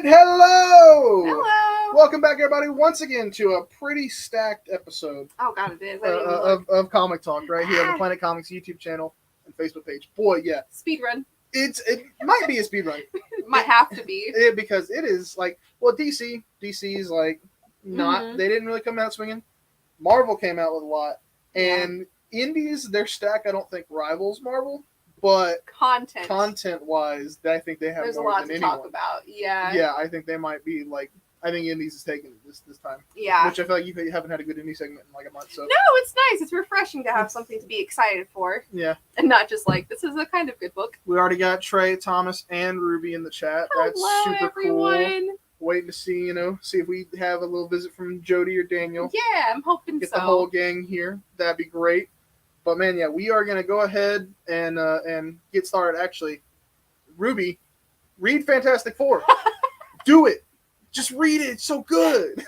right, hello! Hello! Welcome back, everybody, once again to a pretty stacked episode Oh, God, it is. I didn't even look. of Comic Talk right here on the Planet Comics YouTube channel and Facebook page. Boy, yeah. Speed run. It might be a speed run. Might have to be. Because it is like, well, DC's like, not, they didn't really come out swinging. Marvel came out with a lot. And Indies, their stack, I don't think rivals Marvel. But content-wise, I think they have There's more a lot than to anyone. talk about. Yeah. Yeah, I think they might be like. I think Indies is taking it this time. Yeah. Which I feel like you haven't had a good indie segment in like a month. So. No, it's nice. It's refreshing to have something to be excited for. Yeah. And not just like, this is a kind of good book. We already got Trey, Thomas, and Ruby in the chat. That's Hello, super everyone. cool. Waiting to see, see if we have a little visit from Jody or Daniel. Yeah, I'm hoping Get the whole gang here. That'd be great. But man, yeah, we are gonna go ahead and get started. Actually, Ruby, read Fantastic Four. Do it. Just read it. It's so good.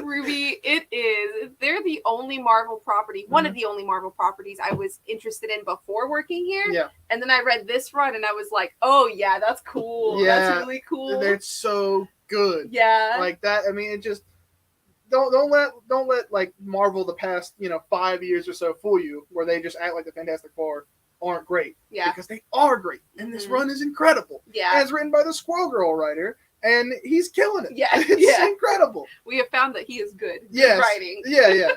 Ruby, it is. They're the only Marvel property, one of the only Marvel properties I was interested in before working here. Yeah. And then I read this run and I was like, oh yeah, that's cool. Yeah. That's really cool. They're so good. Yeah. Like that. I mean, it just don't let like Marvel the past 5 years or so fool you, where they just act like the Fantastic Four aren't great. Yeah. Because they are great, and this run is incredible. Yeah. And it's written by the Squirrel Girl writer, and he's killing it. Yeah. It's incredible. We have found that he is good. Yes. Good writing. Yeah.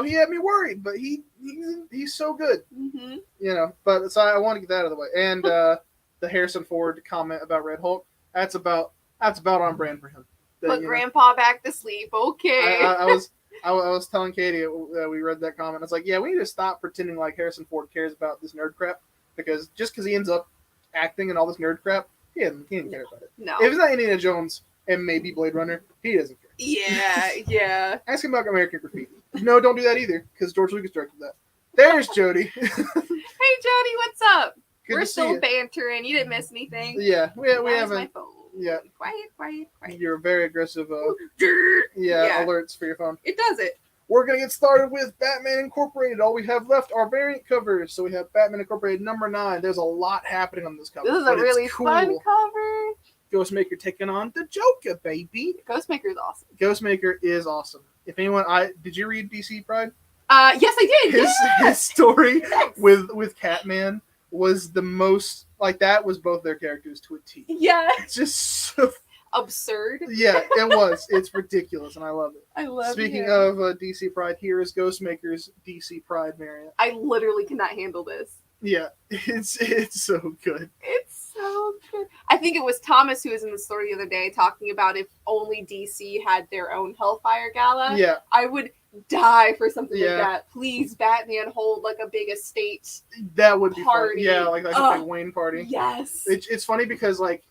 He had me worried, but he's so good. Mm-hmm. But so I want to get that out of the way. And the Harrison Ford comment about Red Hulk, that's about on brand for him. Put Grandpa back to sleep. Okay. I was telling Katie that we read that comment. I was like, yeah, we need to stop pretending like Harrison Ford cares about this nerd crap, because just because he ends up acting and all this nerd crap, he didn't care about it. No. If it's not Indiana Jones and maybe Blade Runner, he doesn't care. Yeah. Ask him about American Graffiti. No, don't do that either, because George Lucas directed that. There's Jody. Hey, Jody, what's up? We're still bantering. You didn't miss anything. Yeah, we haven't. My phone? Yeah. Quiet. You're very aggressive. Alerts for your phone. It does it. We're going to get started with Batman Incorporated. All we have left are variant covers. So we have Batman Incorporated number 9. There's a lot happening on this cover. This is a really fun cover. Ghostmaker taking on the Joker, baby. Ghostmaker is awesome. Ghostmaker is awesome. If anyone, did you read DC Pride? Yes, I did. His story with Catman was the most, like, that was both their characters to a T. Yeah. It's just so absurd. Yeah, it was. It's ridiculous, and I love it. I love it. Speaking of DC Pride, here is Ghostmaker's DC Pride variant. I literally cannot handle this. Yeah, it's so good. It's so good. I think it was Thomas who was in the story the other day talking about if only DC had their own Hellfire Gala. Yeah. I would die for something like that. Please, Batman, hold like a big estate. That would be party. Fun. Yeah, like a big Wayne party. Yes. It's funny because like,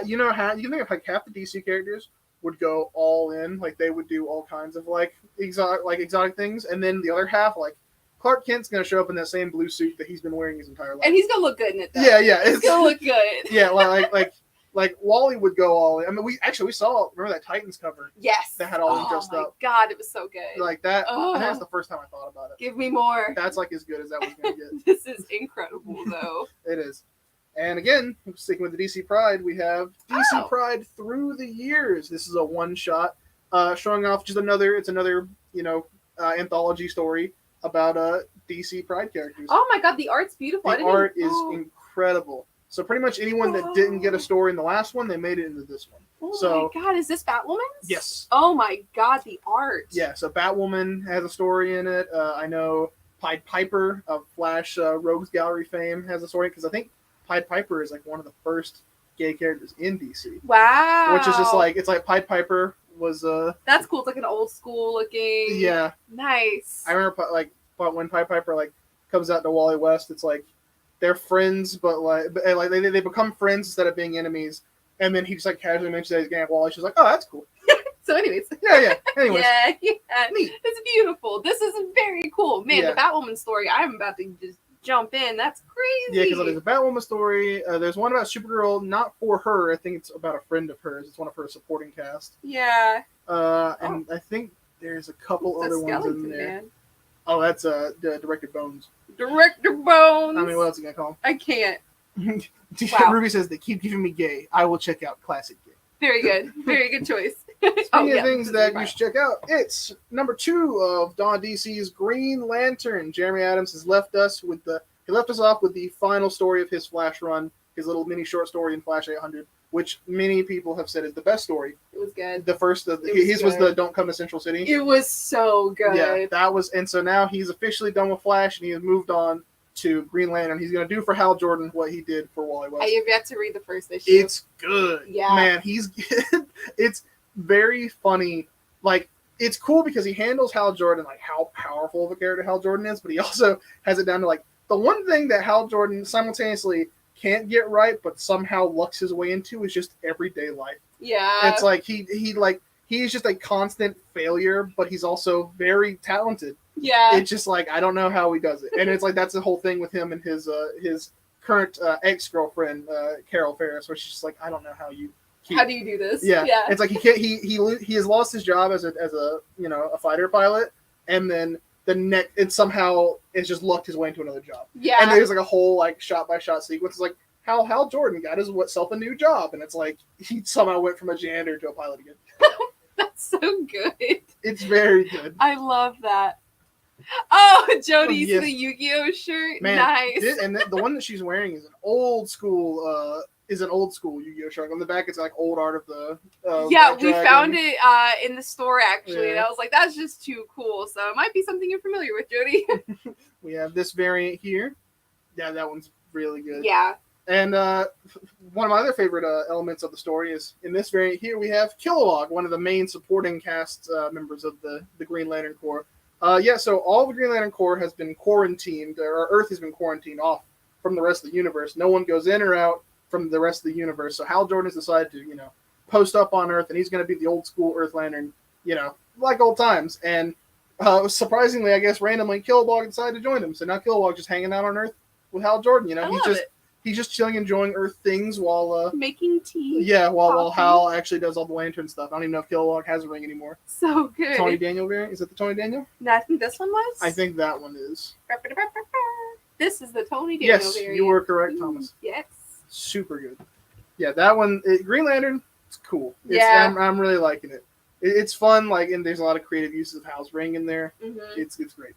you think if like half the DC characters would go all in, like they would do all kinds of like exotic things, and then the other half, like Clark Kent's gonna show up in that same blue suit that he's been wearing his entire life, and he's gonna look good in it. Though. Yeah, he's gonna look good. Yeah, like Wally would go all in. I mean, we saw, remember that Titans cover? Yes. That had all dressed up. Oh my God, it was so good. Like that. I think that's the first time I thought about it. Give me more. That's like as good as that was gonna get. This is incredible, though. It is. And again, sticking with the DC Pride, we have DC Pride Through the Years. This is a one-shot showing off just another anthology story about DC Pride characters. Oh my God, the art's beautiful. The art is incredible. So pretty much anyone that didn't get a story in the last one, they made it into this one. Oh my God, is this Batwoman's? Yes. Oh my God, the art. Yeah, so Batwoman has a story in it. I know Pied Piper of Flash Rogues Gallery fame has a story, because I think Pied Piper is like one of the first gay characters in DC. Wow. Which is just like, it's like Pied Piper was that's cool. It's like an old school looking. Yeah. Nice. I remember but when Pied Piper like comes out to Wally West, it's like they're friends, but they become friends instead of being enemies. And then he just like casually mentions that he's getting at Wally. She's like, oh, that's cool. So anyways. Yeah. Anyways. Yeah. Neat. It's beautiful. This is very cool. Man, the Batwoman story, I'm about to just jump in. That's crazy. Yeah, because there's a Batwoman story. There's one about Supergirl, not for her. I think it's about a friend of hers. It's one of her supporting cast. Yeah. And I think there's a couple other ones in there. Man. Oh, that's Director Bones. Director Bones. I mean, what else are you gonna call him? I can't. Ruby says they keep giving me gay. I will check out classic gay. Very good. Very good choice. Speaking of things that you should check out, it's number 2 of Dawn DC's Green Lantern. Jeremy Adams has left us off with the final story of his Flash run, his little mini short story in Flash 800, which many people have said is the best story. It was good. The first of his was the Don't Come to Central City. It was so good. Yeah, that was, and so now he's officially done with Flash, and he has moved on to Green Lantern. He's going to do for Hal Jordan what he did for Wally West. I have yet to read the first issue. It's good. Yeah. Man, it's very funny. Like, it's cool because he handles Hal Jordan, like how powerful of a character Hal Jordan is, but he also has it down to like the one thing that Hal Jordan simultaneously can't get right, but somehow lucks his way into is just everyday life. Yeah. It's like he's just a constant failure, but he's also very talented. Yeah. It's just like, I don't know how he does it. And it's like, that's the whole thing with him and his current ex-girlfriend, Carol Ferris, where she's just like, I don't know how you how do you do this? Yeah. It's like he has lost his job as a a fighter pilot, and then it somehow has just lucked his way into another job. Yeah. And there's like a whole like shot by shot sequence. It's like how Hal Jordan got himself a new job, and it's like he somehow went from a janitor to a pilot again. That's so good. It's very good. I love that. Oh, Jody's yes. the Yu-Gi-Oh shirt. Man, Nice. and the one that she's wearing is an old school Yu-Gi-Oh shirt. On the back, it's like old art of the. Yeah, Black we Dragon. found it in the store actually, and Yeah. I was like, "That's just too cool." So it might be something you're familiar with, Jody. We have this variant here. Yeah, that one's really good. Yeah. And one of my other favorite elements of the story is in this variant here we have Kilowog, one of the main supporting cast members of the Green Lantern Corps. So all the Green Lantern Corps has been quarantined, or Earth has been quarantined off from the rest of the universe. No one goes in or out from the rest of the universe. So Hal Jordan has decided to, post up on Earth, and he's going to be the old school Earth Lantern, like old times. And surprisingly, I guess randomly, Kilowog decided to join him. So now Kilowog's just hanging out on Earth with Hal Jordan. I love it. He's just chilling, enjoying Earth things while Making tea. yeah, while Coffee. Hal actually does all the lantern stuff. I don't even know if Kilowog has a ring anymore. So good. Tony Daniel variant? Is it the Tony Daniel? No, I think this one was. I think that one is. This is the Tony Daniel Yes, variant. you were correct, Thomas. Yes. Super good. Yeah, that one, Green Lantern, it's cool. Yeah. I'm really liking it. It's fun, and there's a lot of creative uses of Hal's ring in there. Mm-hmm. It's great.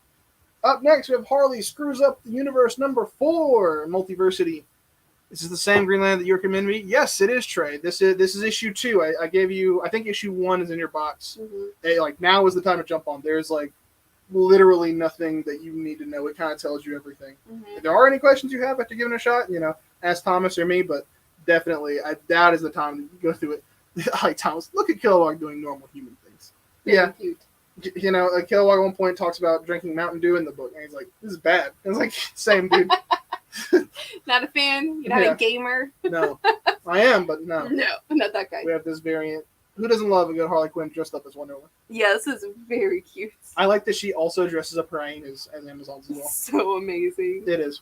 Up next, we have Harley Screws Up the Universe number 4, Multiversity. This is the same Green Lantern that you recommended me. Yes, it is, Trey. This is issue 2. I gave you. I think issue 1 is in your box. Mm-hmm. Hey, now is the time to jump on. There's literally nothing that you need to know. It kind of tells you everything. Mm-hmm. If there are any questions you have after giving it a shot, ask Thomas or me. But definitely, that is the time to go through it. Like Thomas, look at Kilowog doing normal human things. Very cute. Kilowog at one point talks about drinking Mountain Dew in the book, and he's like, "This is bad." I was like, "Same, dude." Not a fan? You're not Yeah. a gamer? No, I am, but no. No, not that guy. We have this variant. Who doesn't love a good Harley Quinn dressed up as Wonder Woman? Yeah, this is very cute. I like that she also dresses up her hyenas as Amazons as well. So amazing. It is.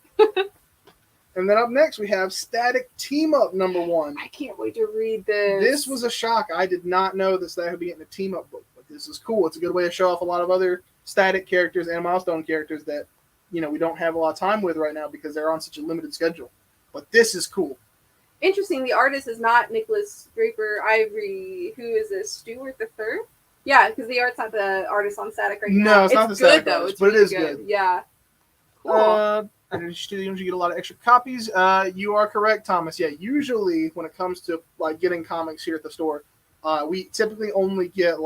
And then up next, we have Static Team Up number 1. I can't wait to read this. This was a shock. I did not know that Static would be getting a Team Up book. But this is cool. It's a good way to show off a lot of other Static characters and Milestone characters that, we don't have a lot of time with right now because they're on such a limited schedule. But this is cool. Interesting. The artist is not Nicholas Draper Ivory. Who is this? Stewart the Third? Yeah, because the art's not the artist on Static right now. No, it's not the Static good, though. artist, It's but it really is good. Yeah. Cool. I usually get a lot of extra copies. You are correct, Thomas. Yeah, usually when it comes to getting comics here at the store, we typically only get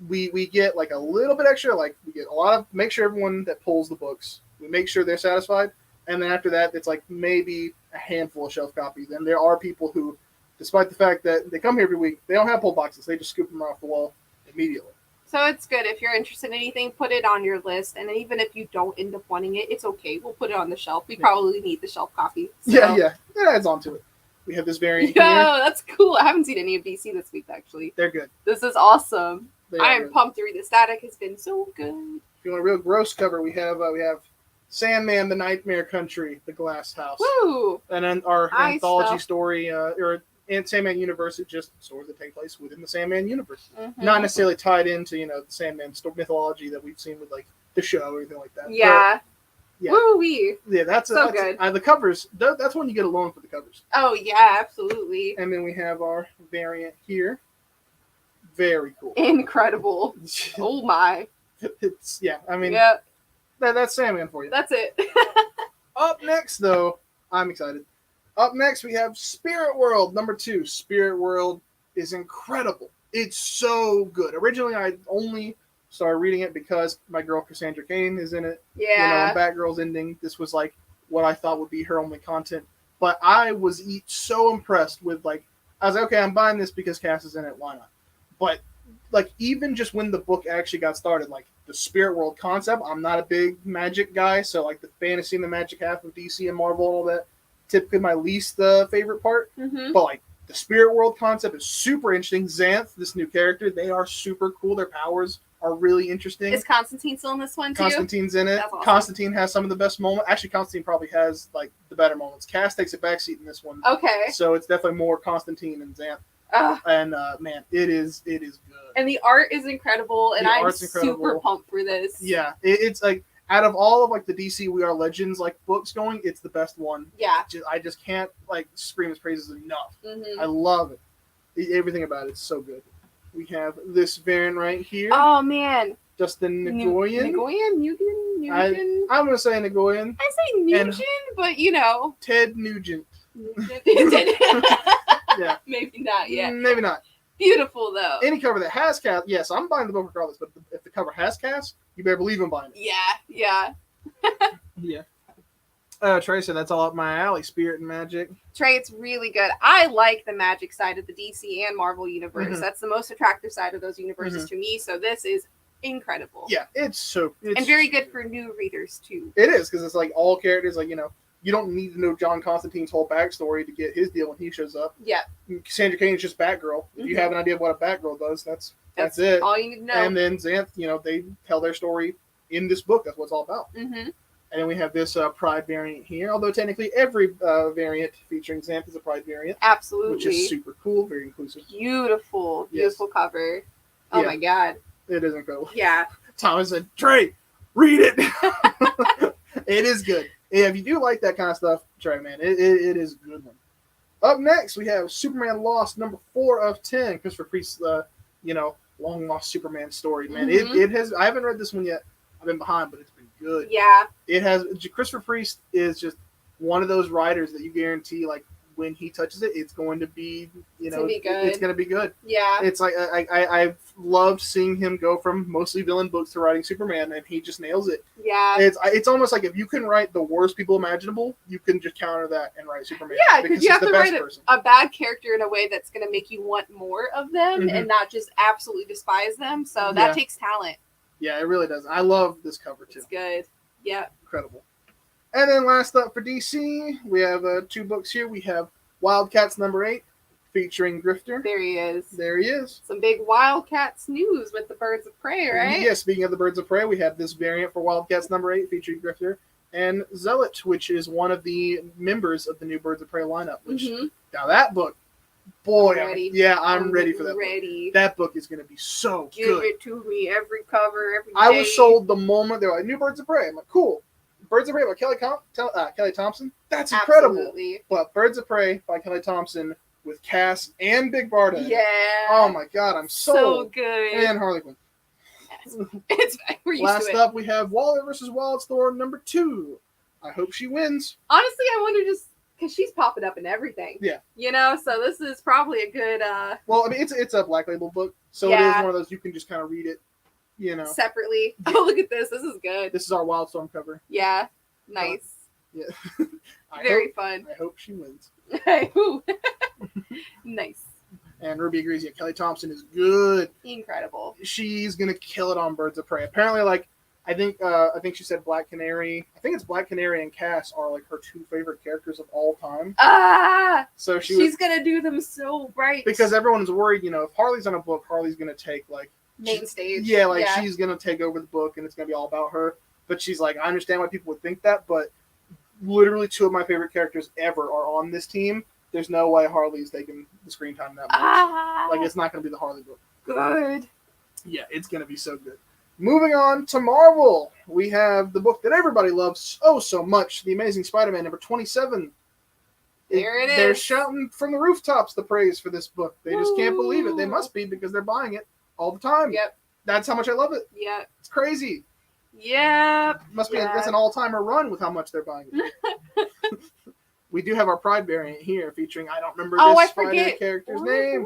we get a little bit extra. We get a lot of, make sure everyone that pulls the books, we make sure they're satisfied, and then after that, it's maybe a handful of shelf copies. And there are people who, despite the fact that they come here every week, they don't have pull boxes. They just scoop them off the wall immediately. So it's good. If you're interested in anything, put it on your list. And even if you don't end up wanting it, it's okay. We'll put it on the shelf. We probably need the shelf copy. So. Yeah. It adds on to it. We have this variant Yo, here. that's cool. I haven't seen any of DC this week, actually. They're good. This is awesome. They I are am good. pumped to read this. Static has been so good. If you want a real gross cover, we have Sandman, the Nightmare Country, the Glass House. Woo! And then our Nice anthology stuff. story, or in Sandman universe, it just stories that take place within the Sandman universe, Mhm. not necessarily tied into the Sandman mythology that we've seen with the show or anything like that. Yeah. Yeah. Woo wee. Yeah, that's So that's, good. The covers. That's when you get alone for the covers. Oh yeah, absolutely. And then we have our variant here. Very cool. Incredible. Oh my. It's I mean, Yeah, that's Sandman for you. that's it. Up next, though, I'm excited. Up next, we have Spirit World #2. Spirit World is incredible. It's so good. Originally, I only started reading it because my girl Cassandra Cain is in it. Yeah. When Batgirl's ending, this was like what I thought would be her only content. But I was so impressed with I was like, okay, I'm buying this because Cass is in it. Why not? But even just when the book actually got started, the Spirit World concept, I'm not a big magic guy, so the fantasy and the magic half of DC and Marvel and all that, typically my least favorite part. Mm-hmm. But the Spirit World concept is super interesting. Xanth, this new character, they are super cool. Their powers are really interesting. Is Constantine still in this one too? Constantine's in it. That's awesome. Constantine has some of the best moments. Actually, Constantine probably has the better moments. Cass takes a backseat in this one. Okay. So it's definitely more Constantine and Xanth. And man, it is good. And the art is incredible, and I'm super incredible. Pumped for this. Yeah, it's out of all of the DC We Are Legends books going, it's the best one. Yeah. I just can't scream its praises enough. Mm-hmm. I love it. Everything about it's so good. We have this variant right here. Oh man. Justin Nguyen. Nguyen. I'm gonna say Nguyen. I say Nugent, but Ted Nugent. Yeah. Maybe not yet. Maybe not. Beautiful though. Any cover that has Cass, yes, I'm buying the book regardless. But if the cover has Cass, you better believe I'm buying it. Yeah. Yeah. Trey said that's all up my alley. Spirit and magic. Trey, it's really good. I like the magic side of the DC and Marvel universe. Mhm. That's the most attractive side of those universes to me. So this is incredible. Yeah, it's and very good for new readers too. It is because it's all characters you don't need to know John Constantine's whole backstory to get his deal when he shows up. Yeah. Cassandra Cain is just Batgirl. If you have an idea of what a Batgirl does, that's it. All you need to know. And then Xanth, they tell their story in this book. That's what it's all about. Mm-hmm. And then we have this Pride variant here. Although technically every variant featuring Xanth is a Pride variant. Absolutely. Which is super cool, very inclusive. Beautiful cover. Oh my god. It is incredible. Yeah. Thomas said, Trey, read it. It is good. Yeah, if you do like that kind of stuff, Trey, man, it is a good one. Up next, we have Superman Lost, #4 of 10. Christopher Priest's, long lost Superman story. Man, it has. I haven't read this one yet. I've been behind, but it's been good. Yeah. It has. Christopher Priest is just one of those writers that you guarantee, when he touches it, it's going to be, it's gonna be good. It's going to be good. Yeah. It's I've loved seeing him go from mostly villain books to writing Superman, and he just nails it. Yeah. It's almost like if you can write the worst people imaginable, you can just counter that and write Superman. Yeah, because you have to write person. a bad character in a way that's going to make you want more of them and not just absolutely despise them. So that takes talent. Yeah, it really does. I love this cover too. It's good. Yeah. Incredible. And then last up for DC, we have 2 books here. We have Wildcats #8, featuring Grifter. There he is. There he is. Some big Wildcats news with the Birds of Prey, right? Yeah, speaking of the Birds of Prey, we have this variant for Wildcats #8 featuring Grifter and Zealot, which is one of the members of the new Birds of Prey lineup. Which now that book, boy, I'm ready for that. Ready. That book is going to be so Give good. it to me every cover, every day. I was sold the moment they were like, new Birds of Prey. I'm like, cool. Birds of Prey by Kelly Thompson. That's incredible. Absolutely. But Birds of Prey by Kelly Thompson with Cass and Big Barda. Yeah. Oh my God, I'm sold. So good. And Harley Quinn. We're used Last to it. up, we have Waller versus Wildstorm #2. I hope she wins. Honestly, I wonder just because she's popping up in everything. Yeah. So this is probably a good. Well, I mean, it's a Black Label book, so it is one of those you can just kind of read it. Separately. Oh, look at this. This is good. This is our Wildstorm cover. Yeah. Nice. Yeah. Very fun. I hope she wins. Nice. And Ruby agrees. Yeah, Kelly Thompson is good. Incredible. She's gonna kill it on Birds of Prey. Apparently, I think she said Black Canary. I think it's Black Canary and Cass are her 2 favorite characters of all time. So she's gonna do them so right. Because everyone's worried, if Harley's on a book, Harley's gonna take main stage. Yeah, she's gonna take over the book and it's gonna be all about her. But she's like, I understand why people would think that, but literally 2 of my favorite characters ever are on this team. There's no way Harley's taking the screen time that much. It's not gonna be the Harley book. Good. Yeah, it's gonna be so good. Moving on to Marvel, we have the book that everybody loves oh so much, The Amazing Spider-Man number 27. There it They're is. shouting from the rooftops the praise for this book. They just can't believe it. They must be because they're buying it all the time. Yep. That's how much I love it. Yep. It's crazy. Yep. Must be Yep. that's an all-timer run with how much they're buying it. We do have our Pride variant here featuring I don't remember this I spider forget. character's What? name.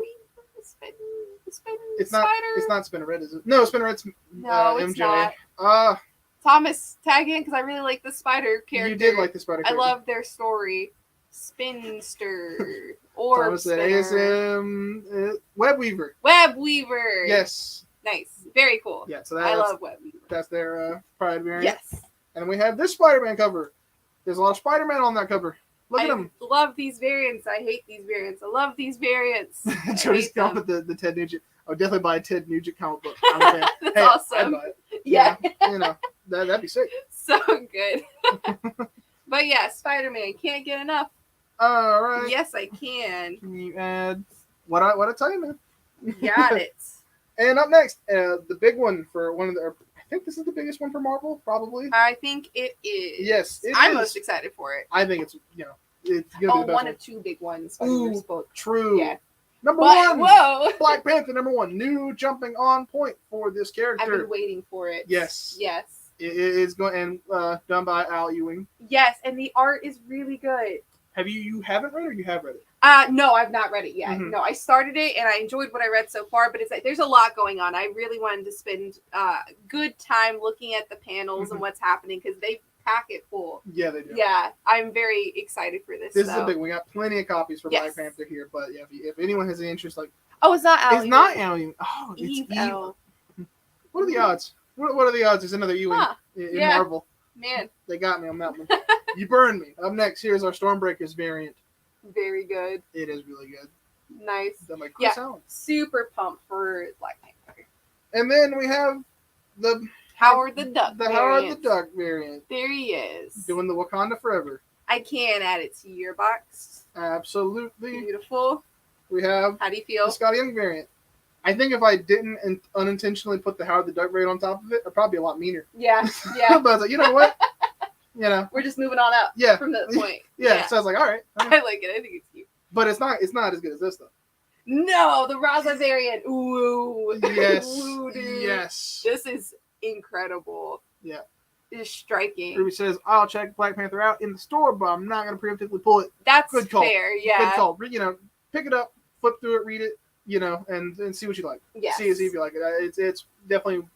It's It's not Spinnerette, is it? No, Spinnerette's No, it's MJ. not. Thomas, tag in because I really like the spider character. You did like the spider I character. love their story. Spinster. Or Thomas said ASM Web Weaver. Web Weaver. Yes. Nice. Very cool. Yeah, so I love Web Weaver. that's their Pride variant. Yes. And we have this Spider-Man cover. There's a lot of Spider-Man on that cover. Look at I him. love these variants. I hate these variants. I love these variants. I Jody's hate going them. with the Ted Nugent. I would definitely buy a Ted Nugent comic book. I'm a fan. That's Hey, awesome. I'd buy it. Yeah. You know, that'd be sick. So good. But yeah, Spider-Man. Can't get enough. All right. Yes, I can. Can you add what I tell you, man? Got it. And up next, the big one for one of the. I think this is the biggest one for Marvel, probably. I think it is. Yes, it I'm is. most excited for it. I think it's it's gonna Oh, be the best one one. of two big ones. Ooh. Spider-Verse book. True. Yeah. Number But, one. whoa! Black Panther number one. New jumping on point for this I've character. been waiting for it. Yes. Yes. It is going and done by Al Ewing. Yes, and the art is really good. Have you haven't read it or you have read it? No, I've not read it yet. Mhm. No, I started it and I enjoyed what I read so far, but it's like there's a lot going on. I really wanted to spend good time looking at the panels Mhm. and what's happening because they pack it full. Yeah, they do. Yeah, I'm very excited for this. This is though. a big one. We got plenty of copies for Yes. Black Panther here, but yeah, if anyone has any interest, like Oh, it's not Al. it's not Al Ewing. Oh, it's Eve Eve. L. What are the odds? What are the odds? There's another Ewing Huh. in Yeah. Marvel. Man, They got me on that one. You burned me. Up next, here's our Stormbreakers variant. very good. It is really good. Nice. Done by Chris Yeah. Allen. Super pumped for Black Panther. And then we have the Howard the Duck. Howard the variant. Duck variant. There he is. Doing the Wakanda Forever. I can add it to your box. Absolutely. Beautiful. We have How do you the feel? Scotty Young variant. I think if I didn't unintentionally put the Howard the Duck variant on top of it, I'd probably be a lot meaner. Yeah, yeah. But I was like, you know what? You know, We're just moving on up yeah. from that point. Yeah. So I was like, all right. I like it. I think it's cute. But it's not as good as this though. No, the Raza variant. Ooh. Yes. Ooh, dude. Yes. This is incredible. Yeah. It's striking. Ruby says, I'll check Black Panther out in the store, but I'm not going to preemptively pull it. That's Good call. fair. Good Yeah. call. You know, pick it up, flip through it, read it, you know, and see what you like. Yes. See if you like it. It's definitely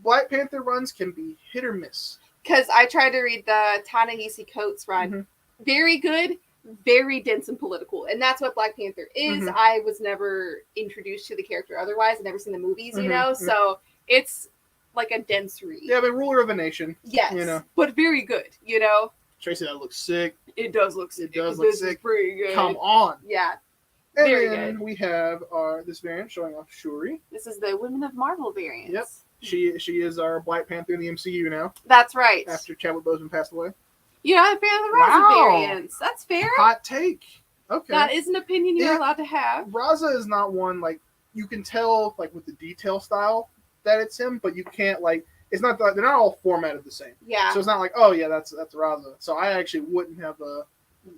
Black Panther runs can be hit or miss. Because I tried to read the Ta-Nehisi Coates run. Mhm. Very good, very dense and political. And that's what Black Panther is. Mhm. I was never introduced to the character otherwise. I've never seen the movies, you Mhm. know? Mhm. So it's like a dense read. Yeah, but ruler of a nation. Yes. You know. But very good, you know? Tracy, that looks sick. It does look sick. It does look This is sick. pretty good. Come on. Yeah. And Very then we have this variant showing off Shuri. This is the Women of Marvel variant. Yep. She is our Black Panther in the MCU now That's right. after Chadwick Boseman passed away. You're not a fan of the Raza Wow. variants. That's fair. Hot take. Okay. That is an opinion you're Yeah. allowed to have. Raza is not one like you can tell like with the detail style that it's him, but you can't like it's not they're not all formatted the same. Yeah. So it's not like oh yeah that's Raza. So I actually wouldn't have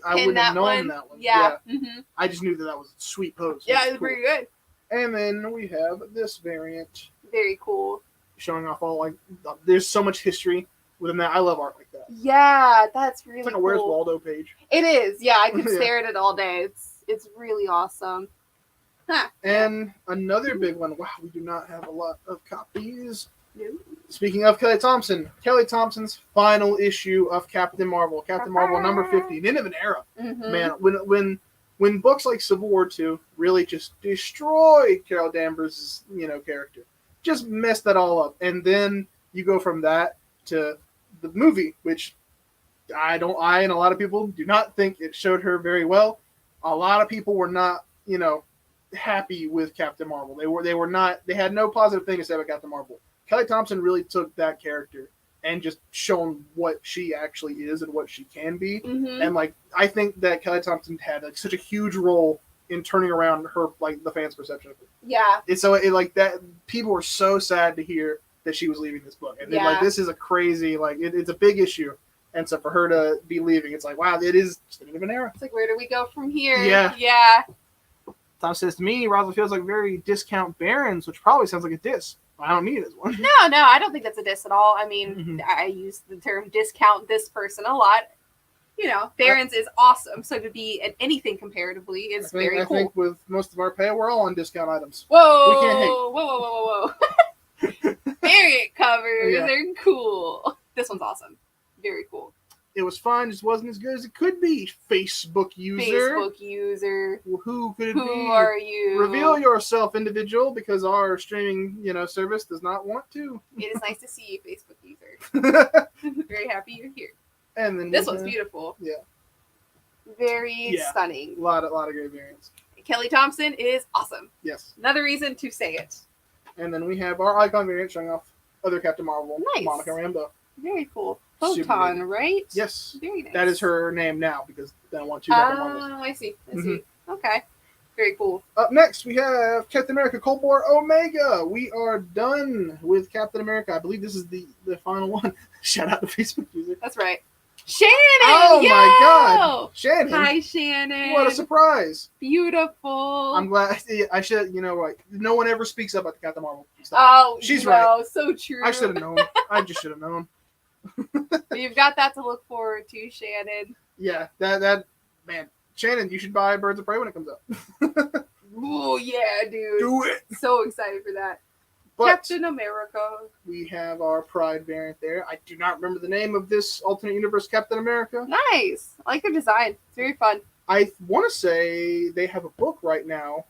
I Pin wouldn't have that known one. that one. Yeah. Mm-hmm. I just knew that was a sweet pose. Yeah, It it's was cool. pretty good. And then we have this variant Very cool. showing off all like there's so much history within that. I love art like that. Yeah, that's really It's like a cool. Where's Waldo page. It is. Yeah, I could Yeah. stare at it all day. It's really awesome. Huh. And another big one. Wow, we do not have a lot of copies. No. Speaking of Kelly Thompson's final issue of Captain Marvel, Captain Marvel number 50, the end of an era. Mm-hmm. Man, when books like Civil War 2 really just destroyed Carol Danvers' character, just messed that all up, and then you go from that to the movie, which I and a lot of people do not think it showed her very well. A lot of people were not, happy with Captain Marvel. They had no positive thing to say about Captain Marvel. Kelly Thompson really took that character and just shown what she actually is and what she can be. Mm-hmm. And I think that Kelly Thompson had such a huge role in turning around her the fans' perception of her. Yeah. And so that people were so sad to hear that she was leaving this book. And Yeah. like, this is a crazy, like, it's a big issue. And so for her to be leaving, it's like, wow, it is just a different era. It's like, where do we go from here? Yeah. Yeah. Tom says to me, Roswell feels like very discount Barons, which probably sounds like a diss. I don't mean it as one. No, I don't think that's a diss at all. I mean, Mhm. I use the term discount this person a lot. You know, Barron's is awesome. So to be at anything comparatively is very I cool. think with most of our pay, we're all on discount items. Whoa, we can't hate. whoa. Variant covers Yeah. are cool. This one's awesome. Very cool. It was fun, just wasn't as good as it could be. Facebook user. Facebook user. Who could it be? Who are you? Reveal yourself, individual, because our streaming, service does not want to. It is nice to see you, Facebook user. Very happy you're here. And then This one's beautiful. Yeah. Very Yeah. stunning. A lot of great variants. Kelly Thompson is awesome. Yes. Another reason to say it. And then we have our icon variant showing off other Captain Marvel, Nice. Monica Rambeau. Very cool. Super Photon, right? Yes. Very nice. That is her name now because they don't want two Captain Marvels. Oh, I see. Mm-hmm. See. Okay. Very cool. Up next, we have Captain America Cold War Omega. We are done with Captain America. I believe this is the final one. Shout out to Facebook user. That's right. Shannon! Oh yo! my God. Shannon. Hi, Shannon. What a surprise. Beautiful. I'm glad. I should, like, no one ever speaks up at the Captain Marvel stuff. Oh, She's right. So true. I should have known. I just should have known. You've got that to look forward to, Shannon. Yeah, that man. Shannon, you should buy Birds of Prey when it comes out. Oh, yeah, dude. Do it. So excited for that. But Captain America. we have our Pride variant there. I do not remember the name of this alternate universe Captain America. Nice. I like their design. It's very fun. I want to say they have a book right now.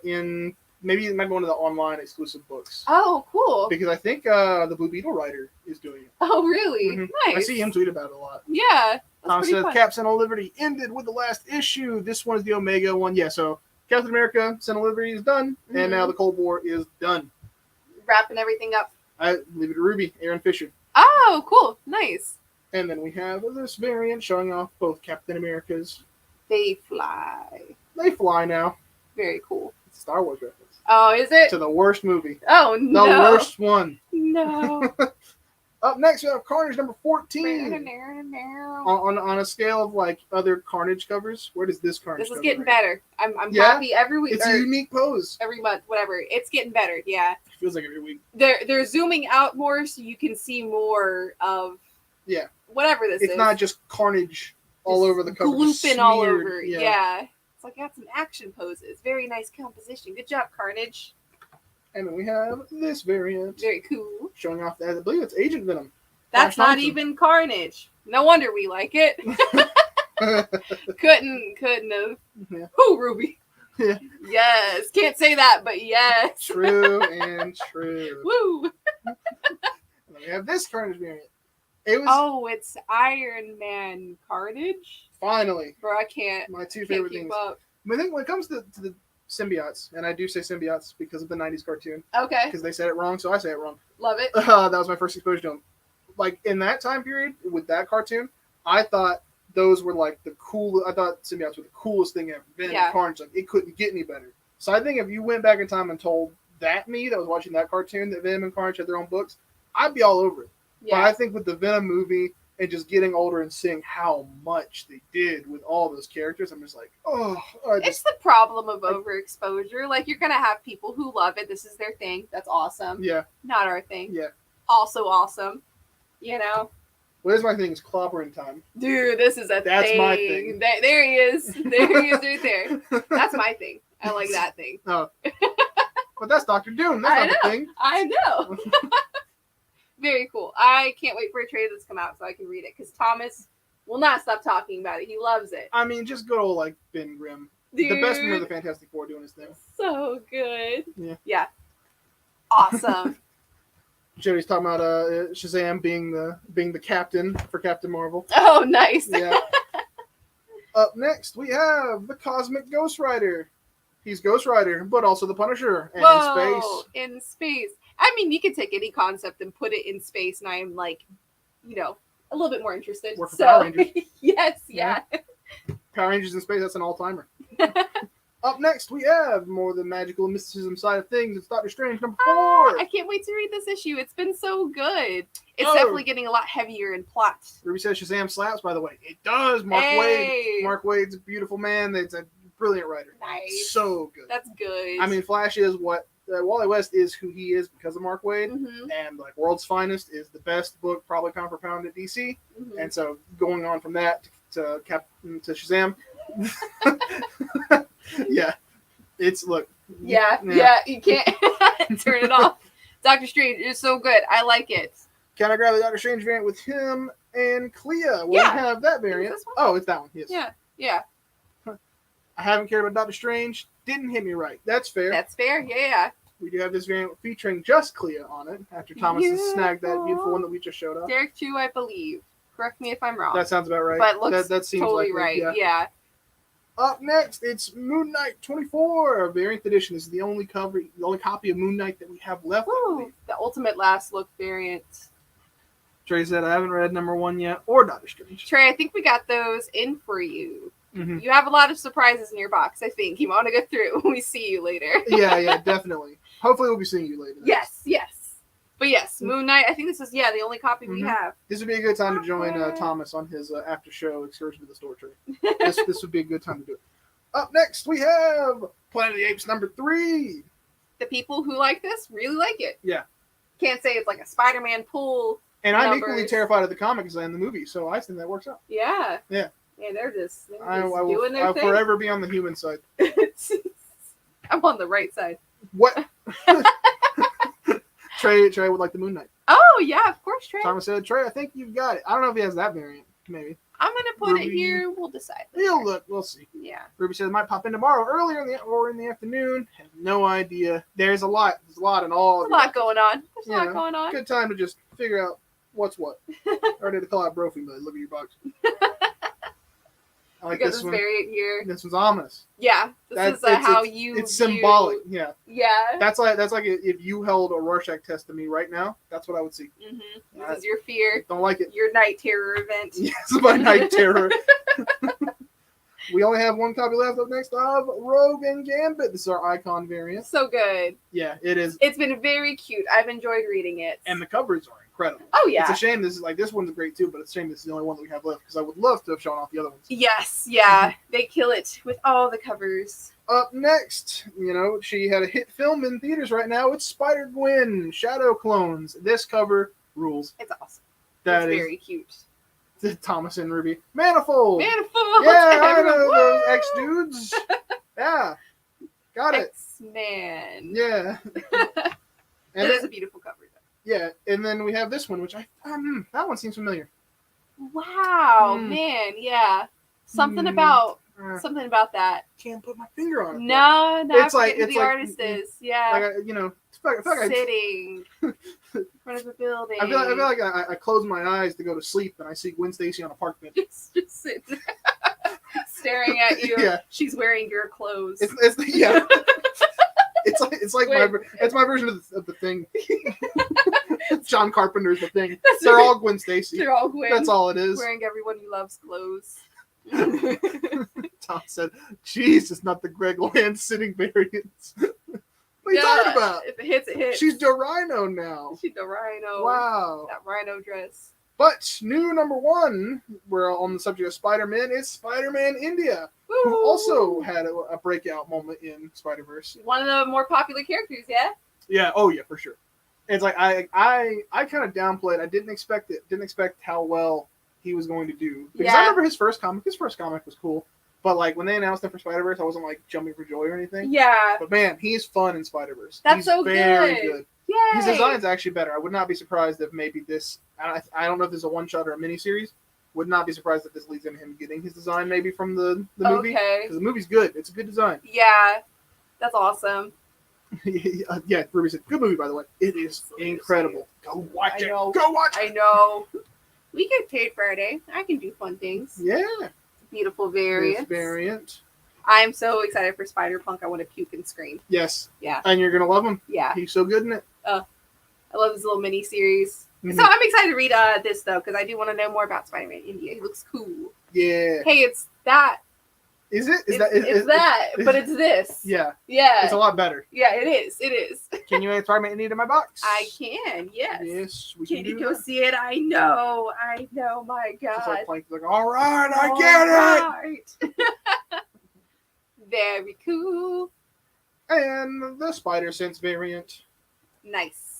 In maybe it might be one of the online exclusive books. Oh, cool. Because I think the Blue Beetle writer is doing it. Oh, really? Mhm. Nice. I see him tweet about it a lot. Yeah. Tom That's pretty says fun. Cap Son of Liberty ended with the last issue. This one is the Omega one. Yeah, so Captain America, Son of Liberty is done, Mhm. and now the Cold War is done. Wrapping everything up. I leave it to Ruby, Aaron Fisher. Oh, cool. Nice. And then we have this variant showing off both Captain America's. They fly. They fly now. Very cool. It's a Star Wars reference. Oh, is it? To the worst movie. Oh, The no. worst one. No. Up next, we have Carnage number 14. This On a scale of like other Carnage covers, where does this Carnage is cover getting rank? better. I'm Yeah? happy every week. It's or a unique pose. every month, whatever. It's getting better. Yeah. It feels like every week. They're zooming out more so you can see more of Yeah. whatever this It's is. not just Carnage all Just over the cover. just glooping all smeared. over. Yeah. It's like got some action poses. Very nice composition. Good job, Carnage. And then we have this variant Very cool. showing off that I believe it's Agent Venom. That's Flash not Thompson. even Carnage. No wonder we like it. couldn't have. Yeah. Who, Ruby? Yeah. Yes. Can't say that, but yes. True and true. Woo. And then we have this Carnage variant. It was Oh, it's Iron Man Carnage? finally Bro, I can't my two keep favorite things. up. I think when it comes to the symbiotes, and I do say symbiotes because of the 90s cartoon, Okay. because they said it wrong, so I say it wrong. Love it. That was my first exposure to them. Like, in that time period, with that cartoon, I thought those were like the cool. I thought symbiotes were the coolest thing ever. Venom, Yeah. Carnage, like, it couldn't get any better. So I think if you went back in time and told me that was watching that cartoon that Venom and Carnage had their own books, I'd be all over it. But Yeah. I think with the Venom movie and just getting older and seeing how much they did with all those characters, I'm just like, It's the problem of overexposure. Like, you're going to have people who love it. This is their thing. That's awesome. yeah, Not our thing. yeah. Also awesome. You know? What is my thing is clobbering time. Dude, this is a That's thing. my thing. There he is. There he is right there. That's my thing. I like that thing. Oh. But that's Dr. Doom. That's I not the thing. I know. Very cool. I can't wait for a trailer that's come out so I can read it because Thomas will not stop talking about it. He loves it. I mean, just good old like Ben Grimm. Dude, The best member of the Fantastic Four doing his thing. so good. Yeah. Awesome. Jody's talking about Shazam being the captain for Captain Marvel. Oh, nice. Yeah. Up next, we have the Cosmic Ghost Rider. He's Ghost Rider, but also the Punisher, and in Whoa, space. in space. I mean, you could take any concept and put it in space, and I'm like, a little bit more interested. Work for Power Rangers. Yes, Yeah. yeah. Power Rangers in space, that's an all-timer. Up Up next, we have more of the magical and mysticism side of things. It's Doctor Strange number 4. I can't wait to read this issue. It's been so good. It's Oh. definitely getting a lot heavier in plot. Ruby says Shazam slaps, by the way. It does. Mark Hey. Waid. Mark Waid's a beautiful man. He's a brilliant writer. Nice. So good. That's good. I mean, Flash is what Wally West is who he is because of Mark Waid. Mhm, And like World's Finest is the best book probably pound for pound at DC. mhm. And so going on from that to Shazam, yeah, it's look. Yeah, you can't turn it off. Doctor Strange is so good. I like it. Can I grab the Doctor Strange variant with him and Clea? Well, Yeah. we have that variant. This one? Oh, it's that one. Yes. Yeah, I haven't cared about Doctor Strange. Didn't hit me right. That's fair. that's fair. Yeah. We do have this variant featuring just Clea on it after Thomas has snagged that beautiful one that we just showed off. Derek Chu, I believe. Correct me if I'm wrong. That sounds about right. but looks that seems totally likely, right. Yeah. Yeah. Up next, it's Moon Knight 24 variant edition. This is the only copy of Moon Knight that we have left. I Woo, believe. the ultimate last look variant. Trey said I haven't read number 1 yet or Doctor Strange. Trey, I think we got those in for you. Mm-hmm. You have a lot of surprises in your box, I think. You want to go through when we see you later. yeah, definitely. Hopefully, we'll be seeing you later. Yes. But yes, Moon Knight, I think this is, the only copy we Mhm. have. This would be a good time to join Thomas on his after show excursion to the store trade. This would be a good time to do it. Up next, we have Planet of the Apes number 3. The people who like this really like it. Yeah. Can't say it's like a Spider-Man pull. And I'm Numbers. equally terrified of the comics and the movie, so I think that works out. Yeah. Yeah. Yeah, they're just I'll doing their thing. forever be on the human side. I'm on the right side. What? Trey would like the Moon Knight. Oh, yeah, of course, Trey. Thomas said, Trey, I think you've got it. I don't know if he has that variant. Maybe. I'm going to put it Ruby. here. We'll decide. He'll look. We'll see. Yeah. Ruby said it might pop in tomorrow, earlier in the afternoon. Have no idea. There's a lot. There's a lot in all. There's a lot going on. There's a Yeah. lot going on. Good time to just figure out what's what. Or did I call out Brophy, but look at your box. I We like got this this one. variant here. This one's ominous. Yeah. This That's- is how you It's view- symbolic. Yeah. Yeah. That's like if you held a Rorschach test to me right now. That's what I would see. Mm-hmm. This is your fear. Don't like it. Your night terror event. Yes, my night terror. We only have one copy left. Up next of Rogue and Gambit. This is our icon variant. So good. Yeah, it is. It's been very cute. I've enjoyed reading it. And the covers are incredible. Oh, yeah. It's a shame this one's great too, but it's a shame this is the only one that we have left because I would love to have shown off the other ones. Yes, yeah. They kill it with all the covers. Up next, she had a hit film in theaters right now. It's Spider-Gwen, Shadow Clones. This cover rules. It's awesome. That it's is very cute. Thomas and Ruby. Manifold. Manifold. Yeah, I know Woo! those ex-dudes. Yeah. Got it. X-Man. Yeah. That And is then, a beautiful cover, yeah, and then we have this one, which that one seems familiar. though. Wow, Hmm. man, yeah. Something Hmm. about Uh, that. can't put my finger on it. No, It's I like- forget who it's the like- artist is. Yeah. Like I feel like Sitting in front of a building. I feel like I close my eyes to go to sleep and I see Gwen Stacy on a park bench. just sitting there, staring at you. Yeah. She's wearing your clothes. Yeah. It's like Wait. it's my version of the Thing. John Carpenter's The Thing. That's They're right. all Gwen Stacy. They're all Gwen. That's all it is. Wearing everyone who loves clothes. Tom said, "Jesus, not the Greg Land sitting variants." What are you talking about? If it hits, it hits. She's the Rhino now. She's the rhino. Wow. That rhino dress. But new number 1, we're on the subject of Spider-Man, is Spider-Man India, who Woo! also had a breakout moment in Spider-Verse. One of the more popular characters, yeah? Yeah, oh yeah, for sure. It's like I kind of downplayed. I didn't expect it. Didn't expect how well he was going to do. Because I Yeah. remember his first comic. His first comic was cool. But like when they announced him for Spider-Verse, I wasn't like jumping for joy or anything. Yeah. But man, he's fun in Spider-Verse. That's he's so very good. good. Yay! His design's actually better. I would not be surprised if maybe this. I don't know if this is a one-shot or a miniseries. Would not be surprised if this leads into him getting his design maybe from the movie. Okay. Because the movie's good. It's a good design. Yeah. That's awesome. Yeah, Ruby said, good movie, by the way. It is incredible. Go watch I it. know. Go watch I it. know. We get paid Friday. I can do fun things. Yeah. Beautiful This variants. variant. I'm so excited for Spider-Punk. I want to puke and scream. Yes. Yeah. And you're going to love him. Yeah. He's so good in it. I love this little mini series. Mhm. So I'm excited to read this though, because I do want to know more about Spider-Man India. He looks cool. Yeah. Hey, it's that Is it? It's that, but it's this. Yeah. Yeah. It's a lot better. Yeah, it is. It is. Can you answer my need in my box? I can. Yes. Yes, we Can can you do go that. see it? I know. My God. It's like Plank, like, all right, I get it. Very cool. it. And the Spider Sense variant. Nice.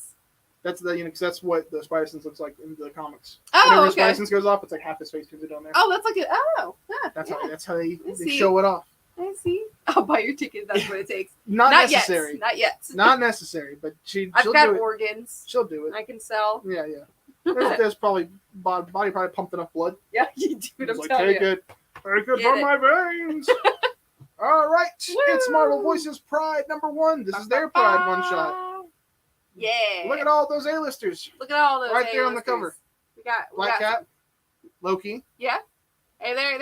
That's the because that's what the Spider Sense looks like in the comics. Oh, Whenever okay. Spider Sense goes off, it's like half his face comes down there. Oh, that's like it. Oh, yeah. That's how they see. show it off. I see. I'll buy your ticket. That's what it takes. Not necessary. Yet. Not yet. Not necessary, but she'll I've got do it. organs. She'll do it. I can sell. Yeah. There's probably body probably pumped enough blood. Yeah, you do. It's I'm like, telling hey, you. good. Very good Get for it. my veins. All right, it's Woo! Marvel Voices Pride #1. This is their Pride one shot. Yeah. Look at all those A-listers. Look at all those. Right there on the A-listers. cover. We got Black Cat, Loki. Yeah. Hey, there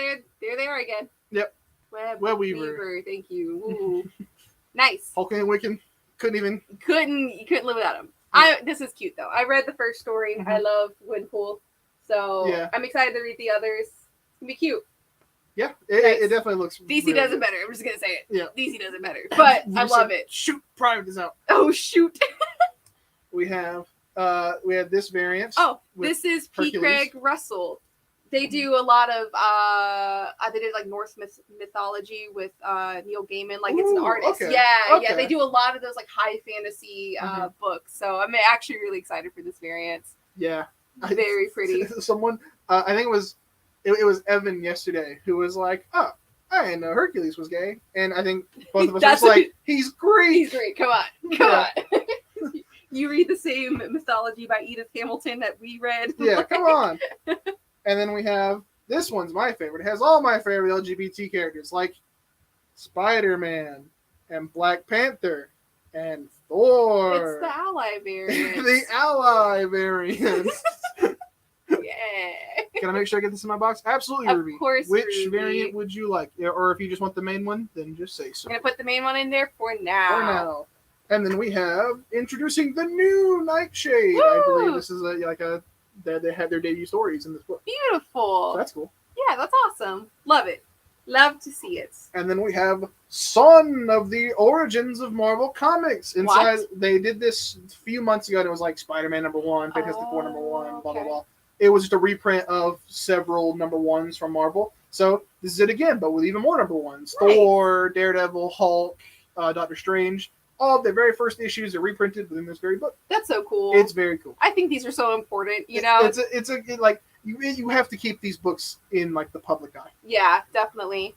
they are again. Yep. Web Weaver. Thank you. Ooh. Nice. Hulk and Wiccan. Couldn't even. You couldn't live without him. This is cute though. I read the first story. Mhm. I love Gwenpool. So Yeah. I'm excited to read the others. It's gonna be cute. Yeah, Nice. it definitely looks. DC really does it good. better. I'm just gonna say it. Yeah. DC does it better. But I We love said, it. Shoot, Pride is out. Oh shoot. We have this variant. Oh, with this is P. Hercules. Craig Russell. They do a lot of they did like Norse mythology with Neil Gaiman. Like it's an Ooh, artist. okay. Yeah. Okay. They do a lot of those like high fantasy Mhm. books. So I'm actually really excited for this variant. Yeah. Very pretty. Someone, I think it was Evan yesterday who was like, "Oh, I didn't know Hercules was gay," and I think both of us That's were like, "He's great." He's great. Come on. You read the same mythology by Edith Hamilton that we read. Yeah, come on. And then we have this one's my favorite. It has all my favorite LGBT characters like Spider-Man and Black Panther and Thor. It's the ally variant. The ally variant. Yeah. Can I make sure I get this in my box? Absolutely, Of Ruby. course, Which Ruby. variant would you like? Or if you just want the main one, then just say so. I'm gonna put the main one in there for now. For now. And then we have introducing the new Nightshade. I Woo! believe this is they had their debut stories in this book. Beautiful. So that's cool. Yeah, that's awesome. Love it. Love to see it. And then we have Son of the Origins of Marvel Comics. Inside, What? they did this a few months ago, and it was like Spider-Man #1, Fantastic Four #1, blah blah okay. blah. It was just a reprint of several #1s from Marvel. So this is it again, but with even more #1s. Nice. Thor, Daredevil, Hulk, Doctor Strange. All of the very first issues are reprinted within this very book. That's so cool. It's very cool. I think these are so important. You know. Like you have to keep these books in like the public eye. Yeah, definitely.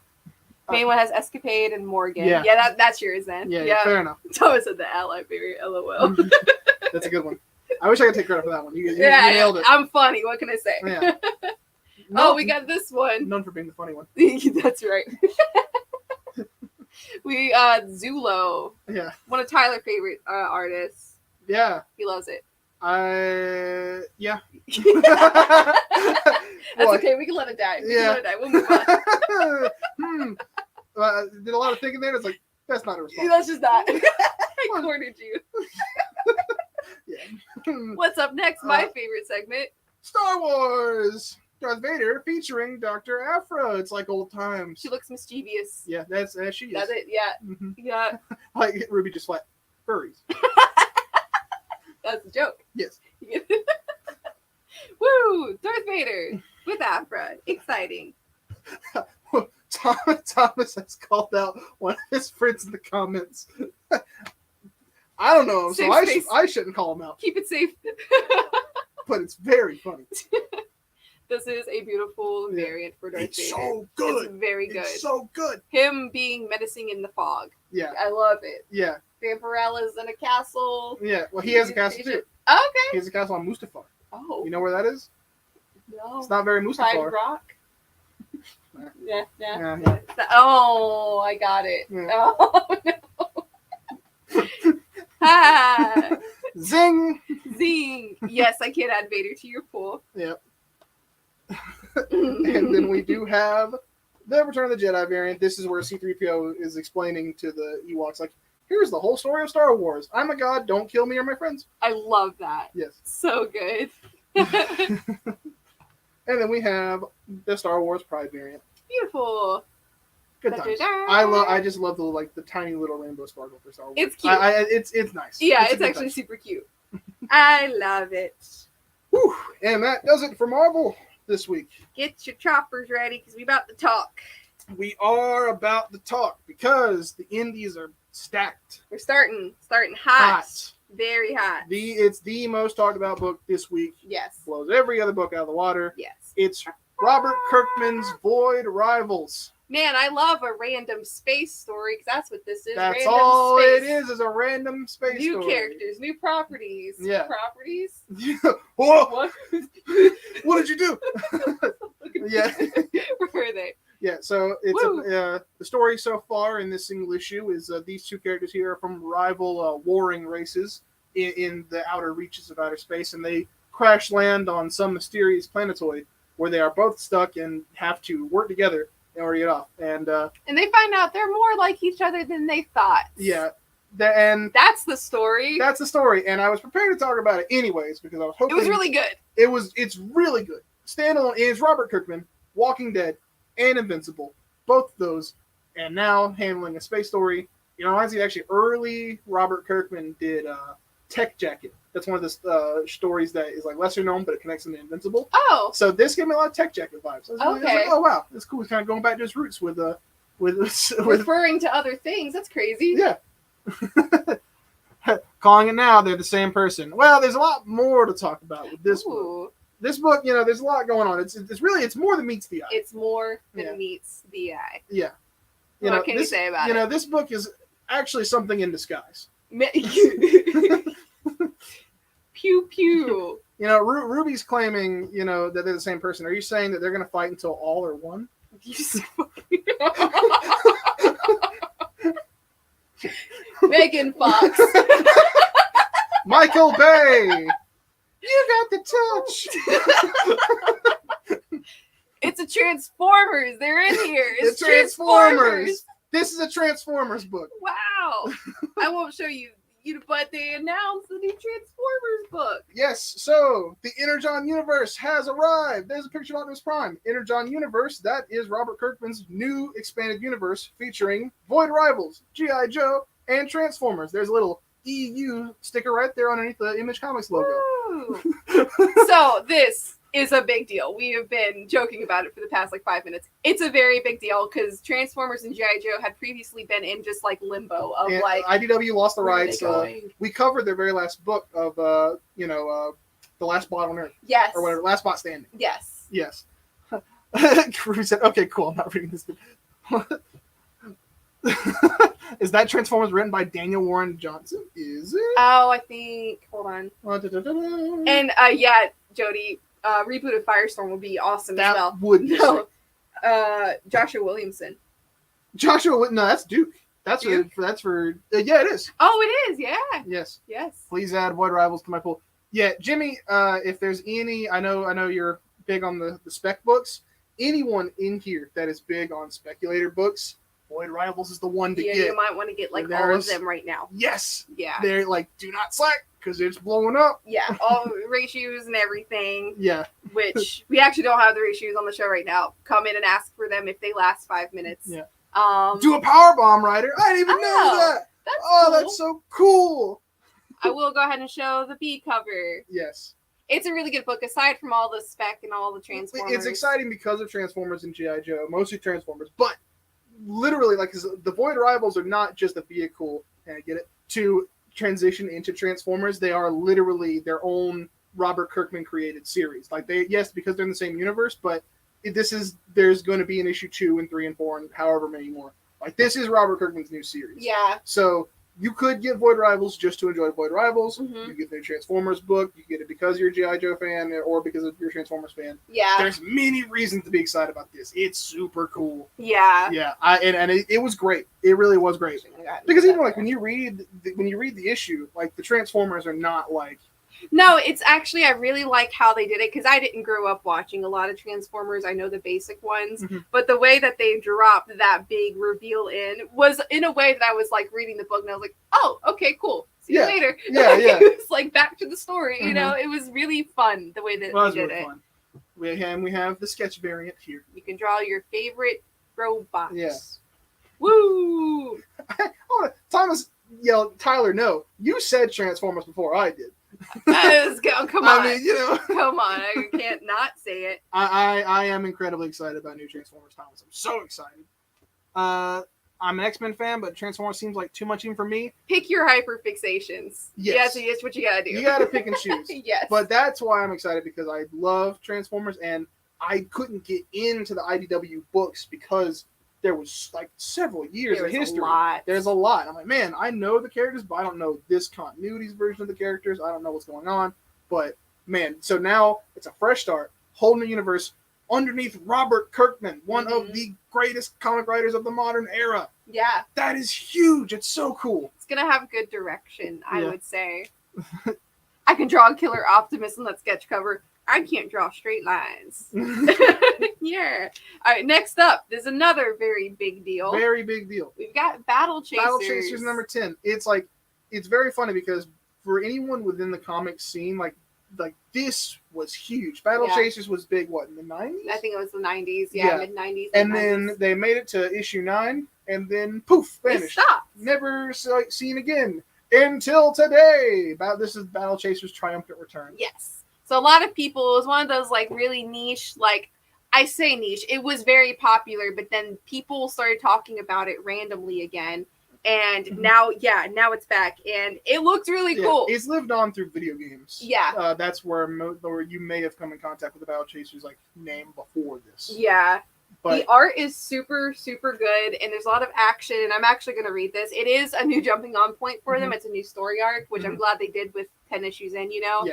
Main one has Escapade and Morgan. Yeah. Yeah, that's yours then. Yeah, fair enough. Thomas said the ally variant. LOL. That's a good one. I wish I could take credit for that one. You Yeah, nailed it. I'm funny. What can I say? Yeah. Oh, we got this one. known for being the funny one. That's right. We Zulo, Yeah, one of Tyler's favorite artists. yeah. He loves it. Yeah. That's okay. We can let it die. We can let it die. We'll move on. Did a lot of thinking there. It's like that's not a response. That's just not. I cornered you. Yeah. What's up next? My favorite segment. Star Wars. Darth Vader featuring Dr. Aphra. It's like old times. She looks mischievous. Yeah, that's she is. That's it. Yeah. Mhm. Yeah. Like Ruby just flat furries. That's a joke. Yes. Woo! Darth Vader with Afra. Exciting. Thomas has called out one of his friends in the comments. I don't know him, so Safe space. I shouldn't call him out. Keep it safe. But it's very funny. This is a beautiful Yeah. variant for Darth It's Vader. so good. It's very good. It's so good. Him being menacing in the fog. Yeah, I love it. yeah, Vampirella's in a castle. yeah. Well, he has a castle too. Okay. He has a castle on Mustafar. Oh, You know where that is? no. It's not very Pride Mustafar. Rock. Nah. Yeah. Yeah. Oh, I got it. Yeah. Oh, no. Ah, Zing. zing. Yes, I can add Vader to your pool. Yep. And then we do have the Return of the Jedi variant. This is where C-3PO is explaining to the Ewoks, like, here's the whole story of Star Wars. I'm a god. Don't kill me or my friends. I love that. Yes. So good. And then we have the Star Wars Pride variant. Beautiful. Good times. Da-da-da. I just love the tiny little rainbow sparkle for Star Wars. It's cute. It's nice. Yeah, a it's good actually time. super cute. I love it. Whew. And that does it for Marvel this week. Get your choppers ready because we about to talk. We are about to talk because the indies are stacked. We're starting hot. Very hot. It's the most talked about book this week. Yes. Blows every other book out of the water. Yes. It's Robert Kirkman's Void Rivals. Man, I love a random space story because that's what this is. That's random all space. it is a random space New story. characters, new properties. Yeah. Properties? Whoa, What? what did you do? Yeah. Where are they? Yeah, so it's Woo. the story so far in this single issue is these two characters here are from rival warring races in the outer reaches of outer space, and they crash land on some mysterious planetoid where they are both stuck and have to work together in order to get off. And they find out they're more like each other than they thought. yeah, and That's the story. that's the story. And I was prepared to talk about it anyways because I was hoping It was really good. It's really good. Standalone is Robert Kirkman, Walking Dead, and Invincible, both those, and now handling a space story. You know, honestly, actually, early Robert Kirkman did Tech Jacket. That's one of the stories that is like lesser known, but it connects into Invincible. Oh. So this gave me a lot of Tech Jacket vibes. I was Okay. like, oh wow, that's cool. He's kind of going back to his roots with Referring to other things. That's crazy. yeah. Calling it now, they're the same person. Well, there's a lot more to talk about with this book. Ooh. This book, you know, there's a lot going on. It's more than meets the eye. It's more than Yeah. meets the eye. Yeah. What can you say about You know, it? this book is actually something in disguise. Pew pew. You know, Ruby's claiming, you know, that they're the same person. Are you saying that they're going to fight until all are one? Megan Fox. Michael Bay! You got the touch! It's a Transformers. They're in here. It's The Transformers. This is a Transformers book. Wow. I won't show you, but they announced the new Transformers book. Yes, so the Energon Universe has arrived. There's a picture of Optimus Prime. Energon Universe, that is Robert Kirkman's new expanded universe featuring Void Rivals, G.I. Joe, and Transformers. There's a little EU sticker right there underneath the Image Comics logo. Woo. So this is a big deal. We have been joking about it for the past 5 minutes. It's a very big deal because Transformers and G.I. Joe had previously been in just limbo of And IDW lost the where are they rights. going? We covered their very last book of The Last Bot on Earth, Yes. or whatever, Last Bot Standing. Yes. Yes. Crew said, okay, cool, I'm not reading this. Is that Transformers written by Daniel Warren Johnson? Is it? Oh, I think. Hold on. And And yeah, Jody, reboot of Firestorm would be awesome that as well. would be No. Joshua Williamson. Joshua, no, that's Duke. That's Duke? for yeah, it is. Oh, it is. Yeah. Yes. Yes. Please add Void Rivals to my pool. Yeah, Jimmy, if there's any, I know you're big on the spec books. Anyone in here that is big on speculator books, Void Rivals is the one to Yeah, get. you might want to get all of There's- them right now. Yes, Yeah. they're do not slack because it's blowing up. Yeah. All ratios and everything, Yeah, which we actually don't have the ratios on the show right now. Come in and ask for them if they last 5 minutes. Yeah. Do do a power bomb rider. I didn't even know Oh, that. That's Oh, cool. that's so cool. I will go ahead and show the B cover. Yes, It's a really good book, aside from all the spec and all the Transformers. it's exciting because of Transformers and GI Joe, mostly Transformers, but literally, 'cause the Void Rivals are not just a vehicle, and I get it, to transition into Transformers. They are literally their own Robert Kirkman created series. Because they're in the same universe, but there's going to be an issue 2 and 3 and 4 and however many more. This is Robert Kirkman's new series. Yeah. So you could get Void Rivals just to enjoy Void Rivals. Mhm. You get the Transformers book. You get it because you're a G.I. Joe fan or because you're a Transformers fan. Yeah. There's many reasons to be excited about this. It's super cool. Yeah. Yeah, it was great. It really was great. Because even when you read the issue, the Transformers are not No, it's actually, I really like how they did it because I didn't grow up watching a lot of Transformers. I know the basic ones, Mhm. but the way that they dropped that big reveal in was in a way that I was reading the book and I was like, oh, okay, cool. See you Yeah. later. Yeah, yeah. It was back to the story, you Mhm. know? It was really fun the way that well, it was they did really it. fun. We have the sketch variant here. You can draw your favorite robots. Yeah. Woo! Thomas yelled, Tyler, no. You said Transformers before I did. Let's go. Come on. I mean, you know. Come on. I can't not say it. I am incredibly excited about new Transformers, Thomas. I'm so excited. I'm an X-Men fan, but Transformers seems like too much even for me. Pick your hyperfixations. Yes. That's what you gotta do. You gotta pick and choose. Yes. But that's why I'm excited, because I love Transformers, and I couldn't get into the IDW books because there was like several years of history. There's a lot. I'm like, man, I know the characters, but I don't know this continuity's version of the characters. I don't know what's going on. But man, so now it's a fresh start, whole new universe underneath Robert Kirkman, one of the greatest comic writers of the modern era. Yeah. That is huge. It's so cool. It's gonna have good direction, I would say. I can draw Killer Optimus on that sketch cover. I can't draw straight lines. Yeah. All right, next up, there's another very big deal. Very big deal. We've got Battle Chasers. Battle Chasers number 10. It's like, it's very funny because for anyone within the comic scene, like this was huge. Battle Chasers was big, what, in the 90s? I think it was the 90s. Yeah. Mid-90s. And then they made it to issue 9, and then poof, vanished. It stopped. Never seen again until today. This is Battle Chasers' triumphant return. Yes. So a lot of people, it was one of those like really niche, like I say niche, it was very popular, but then people started talking about it randomly again. And now it's back, and it looks really cool. It's lived on through video games. Yeah. That's where you may have come in contact with the Battle Chasers like name before this. Yeah. But the art is super, super good, and there's a lot of action, and I'm actually going to read this. It is a new jumping on point for them. It's a new story arc, which I'm glad they did with 10 issues in, you know?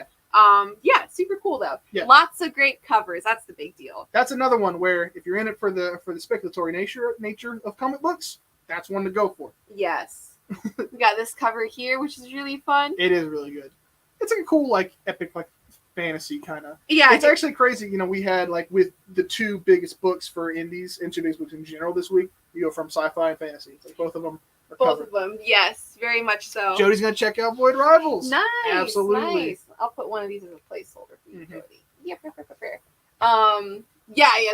Yeah. Super cool though. Yeah. Lots of great covers. That's the big deal. That's another one where if you're in it for the speculatory nature of comic books, that's one to go for. Yes. We got this cover here, which is really fun. It is really good. It's like a cool, like epic, like fantasy kind of. Yeah. It's actually crazy. You know, we had like with the two biggest books for indies and two biggest books in general this week, you go from sci-fi and fantasy. It's like both of them are both covered. of them. Yes, very much so. Jody's gonna check out Void Rivals. Nice. Absolutely. Nice. I'll put one of these as a placeholder for you, Mhm. Jody. Yeah, fair.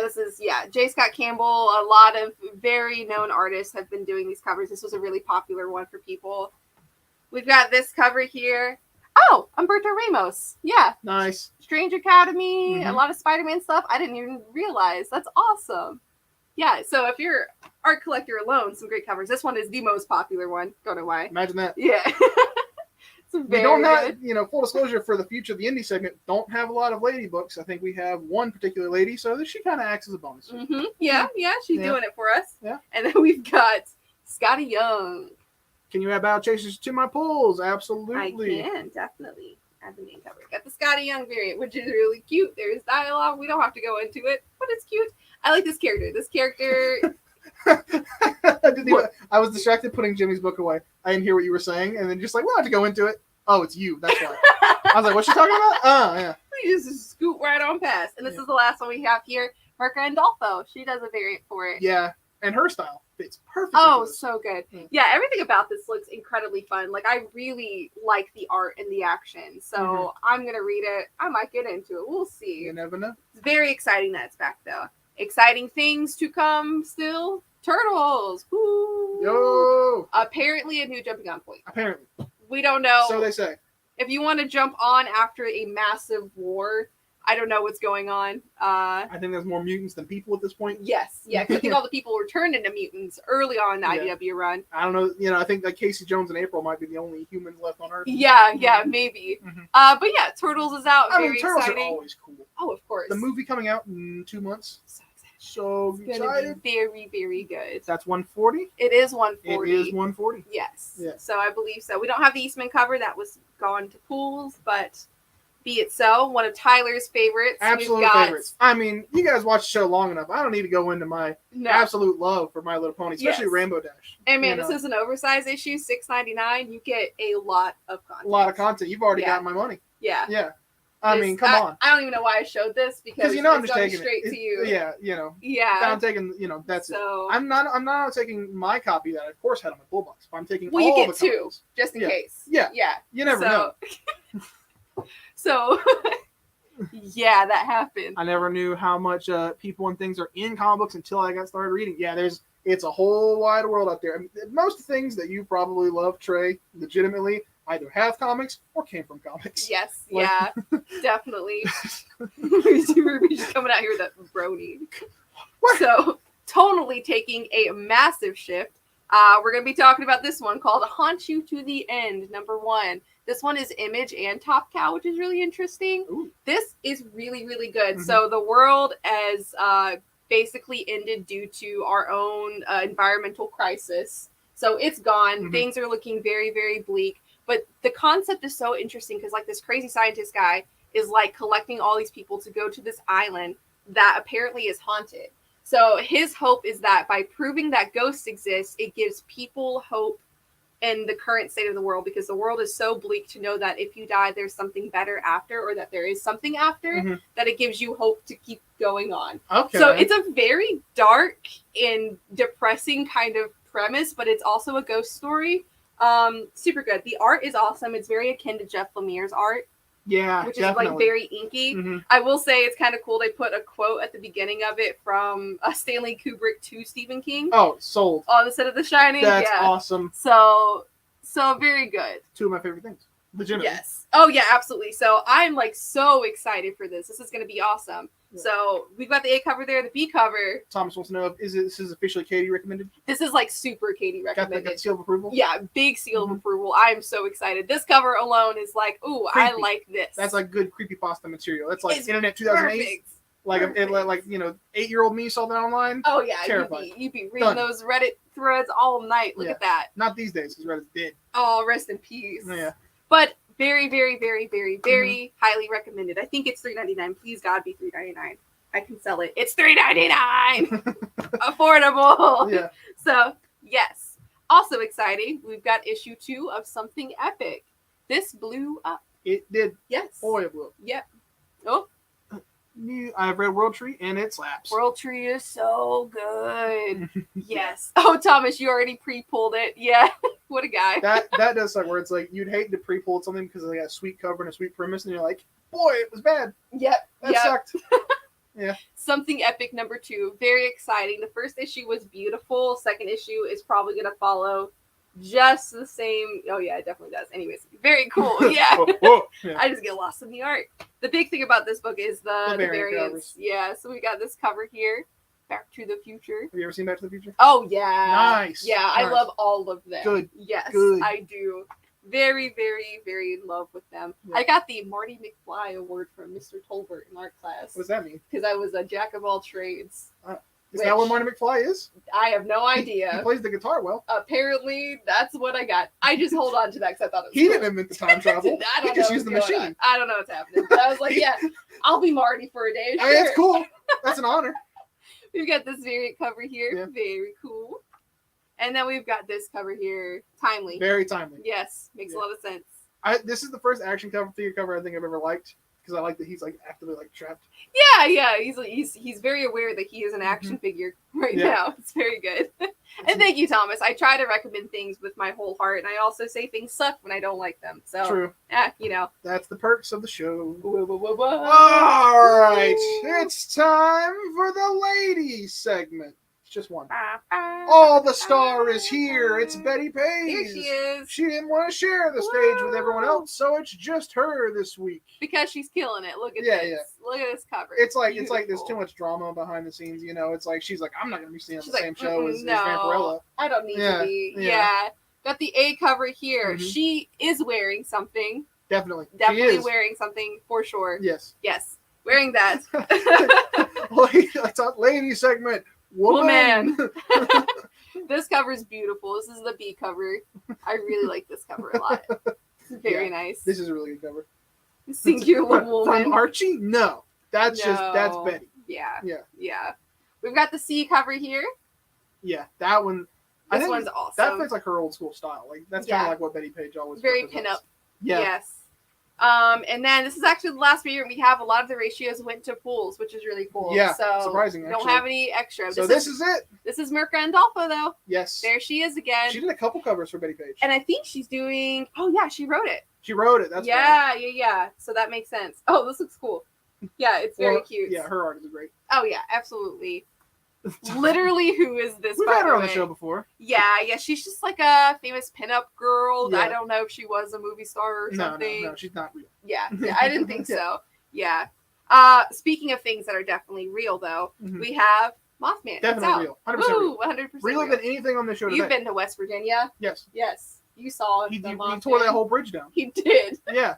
This is J. Scott Campbell. A lot of very known artists have been doing these covers. This was a really popular one for people. We've got this cover here. Oh, Humberto Ramos. Yeah. Nice. Strange Academy, Mhm. a lot of Spider-Man stuff. I didn't even realize. That's awesome. Yeah, so if you're art collector alone, some great covers. This one is the most popular one. Don't know why. Imagine that. Yeah. It's We very don't good. have, full disclosure for the future of the indie segment, don't have a lot of lady books. I think we have one particular lady, so she kind of acts as a bonus. Mm-hmm. Yeah, she's Yeah. doing it for us. Yeah. And then we've got Scotty Young. Can you add Battle Chasers to my polls? I Absolutely. can, definitely. Add the main cover. Got the Scotty Young variant, which is really cute. There's dialogue. We don't have to go into it, but it's cute. I like this character. This character... I was distracted putting Jimmy's book away. I didn't hear what you were saying, and then just like, we'll have to go into it. Oh, it's you. That's why. I was like, what's she talking about? Oh, yeah. We just scoot right on past. And this is the last one we have here. Merca Andolfo. She does a variant for it. Yeah, and her style fits perfectly. Oh, for this. so good. Mm. Yeah, everything about this looks incredibly fun. Like, I really like the art and the action. So I'm going to read it. I might get into it. We'll see. You never know. It's very exciting that it's back, though. Exciting things to come still. Turtles. Woo. Yo! Apparently a new jumping on point. Apparently. We don't know. So they say. If you want to jump on after a massive war, I don't know what's going on. I think there's more mutants than people at this point. Yes. Yeah, 'cause I think all the people were turned into mutants early on in the IDW run. I don't know. I think like Casey Jones and April might be the only humans left on Earth. Yeah, maybe. Mhm. But yeah, Turtles is out. Very Turtles exciting. are always cool. Oh, of course. The movie coming out in 2 months. So excited. So It's gonna excited. be very, very good. That's 140. It is It 140. is 140. Yes. Yeah. So I believe so. We don't have the Eastman cover that was gone to pools, but be it so. One of Tyler's favorites. Absolute We've got, favorites. I mean, you guys watch the show long enough. I don't need to go into my No. absolute love for My Little Pony, especially Yes. Rainbow Dash. And man, You this know, is an oversized issue, $6.99. You get a lot of content. a lot of content. You've already Yeah. got my money. Yeah. Yeah. I mean, come on. I don't even know why I showed this because Because I'm it's just going taking straight it. to you. Yeah, Yeah. I'm taking, that's it. So I'm not taking my copy that I of course had on my full box. But I'm taking Well, you all get the two. copies. just in Yeah. case. Yeah. Yeah. You never know. So that happened. I never knew how much people and things are in comic books until I got started reading. Yeah, there's It's a whole wide world out there. I mean, most things that you probably love, Trey, legitimately either have comics or came from comics. Yes, Like- yeah, definitely. We're just coming out here with that brony. What? So, tonally taking a massive shift. We're going to be talking about this one called Haunt You to the End, #1. This one is Image and Top Cow, which is really interesting. Ooh. This is really, really good. Mhm. So the world has basically ended due to our own environmental crisis. So it's gone. Mhm. Things are looking very, very bleak. But the concept is so interesting because like this crazy scientist guy is like collecting all these people to go to this island that apparently is haunted. So his hope is that by proving that ghosts exist, it gives people hope in the current state of the world, because the world is so bleak to know that if you die, there's something better after, or that there is something after, Mhm. that it gives you hope to keep going on. Okay. So it's a very dark and depressing kind of premise, but it's also a ghost story. Super good. The art is awesome. It's very akin to Jeff Lemire's art, yeah, which definitely. is like very inky. Mhm. I will say it's kind of cool. They put a quote at the beginning of it from Stanley Kubrick to Stephen King Oh, sold. on the set of The Shining. That's yeah. awesome. So very good. Two of my favorite things. Legitimately. Yes. Oh yeah, absolutely. So I'm like so excited for this. This is going to be awesome. Yeah. So we've got the A cover there, the B cover. Thomas wants to know if this is officially Katie recommended. This is like super Katie Got recommended. the seal of approval. Yeah, big seal Mhm. of approval. I'm so excited. This cover alone is like, ooh, I Creepy. like this. That's like good creepypasta material. That's like It's Internet 2008. perfect. Like Perfect. like 8-year-old me saw that online. Oh yeah, Terrified. you'd be reading Done. those Reddit threads all night. Look Yeah. at that. Not these days because Reddit's dead. Oh, rest in peace. Yeah. But very, very, very, very, very Mm-hmm. highly recommended. I think it's $3.99. Please God, be $3.99. I can sell it. It's $3.99. Affordable. Yeah. So yes. Also exciting. We've got issue 2 of Something Epic. This blew up. It did. Yes. Boy, it blew up. Yep. Oh, I've read World Tree and it slaps. World Tree is so good. Yes. Oh, Thomas, you already pre-pulled it. Yeah. What a guy. that does suck. Where it's like you'd hate to pre-pull something because they got a sweet cover and a sweet premise, and you're like, boy, it was bad. Yep. That Yep. sucked. Something Epic #2. Very exciting. The first issue was beautiful. Second issue is probably going to follow just the same. Oh, yeah, it definitely does. Anyways, very cool. Yeah. Whoa. Yeah. I just get lost in the art. The big thing about this book is the variant variants. covers. Yeah, so we got this cover here. Back to the Future. Have you ever seen Back to the Future? Oh, yeah. Nice. Yeah, I Nice. love all of them. Good. Yes, Good. I do. Very, very, very in love with them. Yeah. I got the Marty McFly award from Mr. Tolbert in art class What does that mean? because I was a jack of all trades. Is that what Marty McFly is? I have no He idea. plays the guitar well. Apparently, that's what I got. I just hold on to that because I thought it was He cool. didn't invent the time travel. I He don't just know used the what's going machine. on. I don't know what's happening. But I was like, yeah, I'll be Marty for a day. I mean, Sure. it's cool. That's an honor. We've got this variant cover here. Yeah. Very cool. And then we've got this cover here. Timely. Very timely. Yes. Makes Yeah. a lot of sense. This is the first action figure cover I think I've ever liked because I like that he's like actively like trapped. Yeah. He's very aware that he is an action figure right Mm-hmm. Yeah. now. It's very good. And thank you, Thomas. I try to recommend things with my whole heart, and I also say things suck when I don't like them. So, True. you know. That's the perks of the show. Whoa, whoa, whoa, whoa. All right, it's time for the ladies segment. It's just one. All the star is here. It's Betty Page. Here she is. She didn't want to share the stage with everyone else, so it's just her this week. Because she's killing it. Look at Yeah, this. yeah. Look at this cover. It's like there's Beautiful. too much drama behind the scenes. You know, it's like she's like, I'm not gonna be seeing on She's the like, same show as no. Vampirella. I don't need Yeah, to be. yeah. Yeah. Got the A cover here. Mhm. She is wearing something. Definitely. Definitely She is. wearing something for sure. Yes. Yes. Wearing that. Let's talk lady segment. Woman. This cover is beautiful. This is the B cover. I really like this cover a lot. It's very nice. This is a really good cover. Singular woman. From Archie? No. That's that's No. Betty. Yeah. Yeah. Yeah. We've got the C cover here. Yeah. That one. I This think one's that awesome. fits like her old school style. Like that's Yeah. kind of like what Betty Page always Very represents. pinup. Yeah. Yes. And then this is actually the last year we have a lot of the ratios went to pools, which is really cool. Yeah, So surprising, we don't actually. have any extra. So this is it. This is Mirka Andolfo though. Yes. There she is again. She did a couple covers for Betty Page. And I think she's doing. Oh yeah, she wrote it. She wrote it. That's yeah. So that makes sense. Oh, this looks cool. Yeah, it's very Well, cute. Yeah, her art is great. Oh yeah, absolutely. Literally, who is this? We've by had her the on the way? show before. Yeah, she's just like a famous pinup girl. Yeah. I don't know if she was a movie star or something. No, she's not real. Yeah, I didn't think so. Yeah. Speaking of things that are definitely real, though, we have Mothman. Definitely real. 100% real. 100% Realer than anything on this show today. You've been to West Virginia? Yes. Yes. You saw He the tore Mothman. that whole bridge down. He did. Yeah.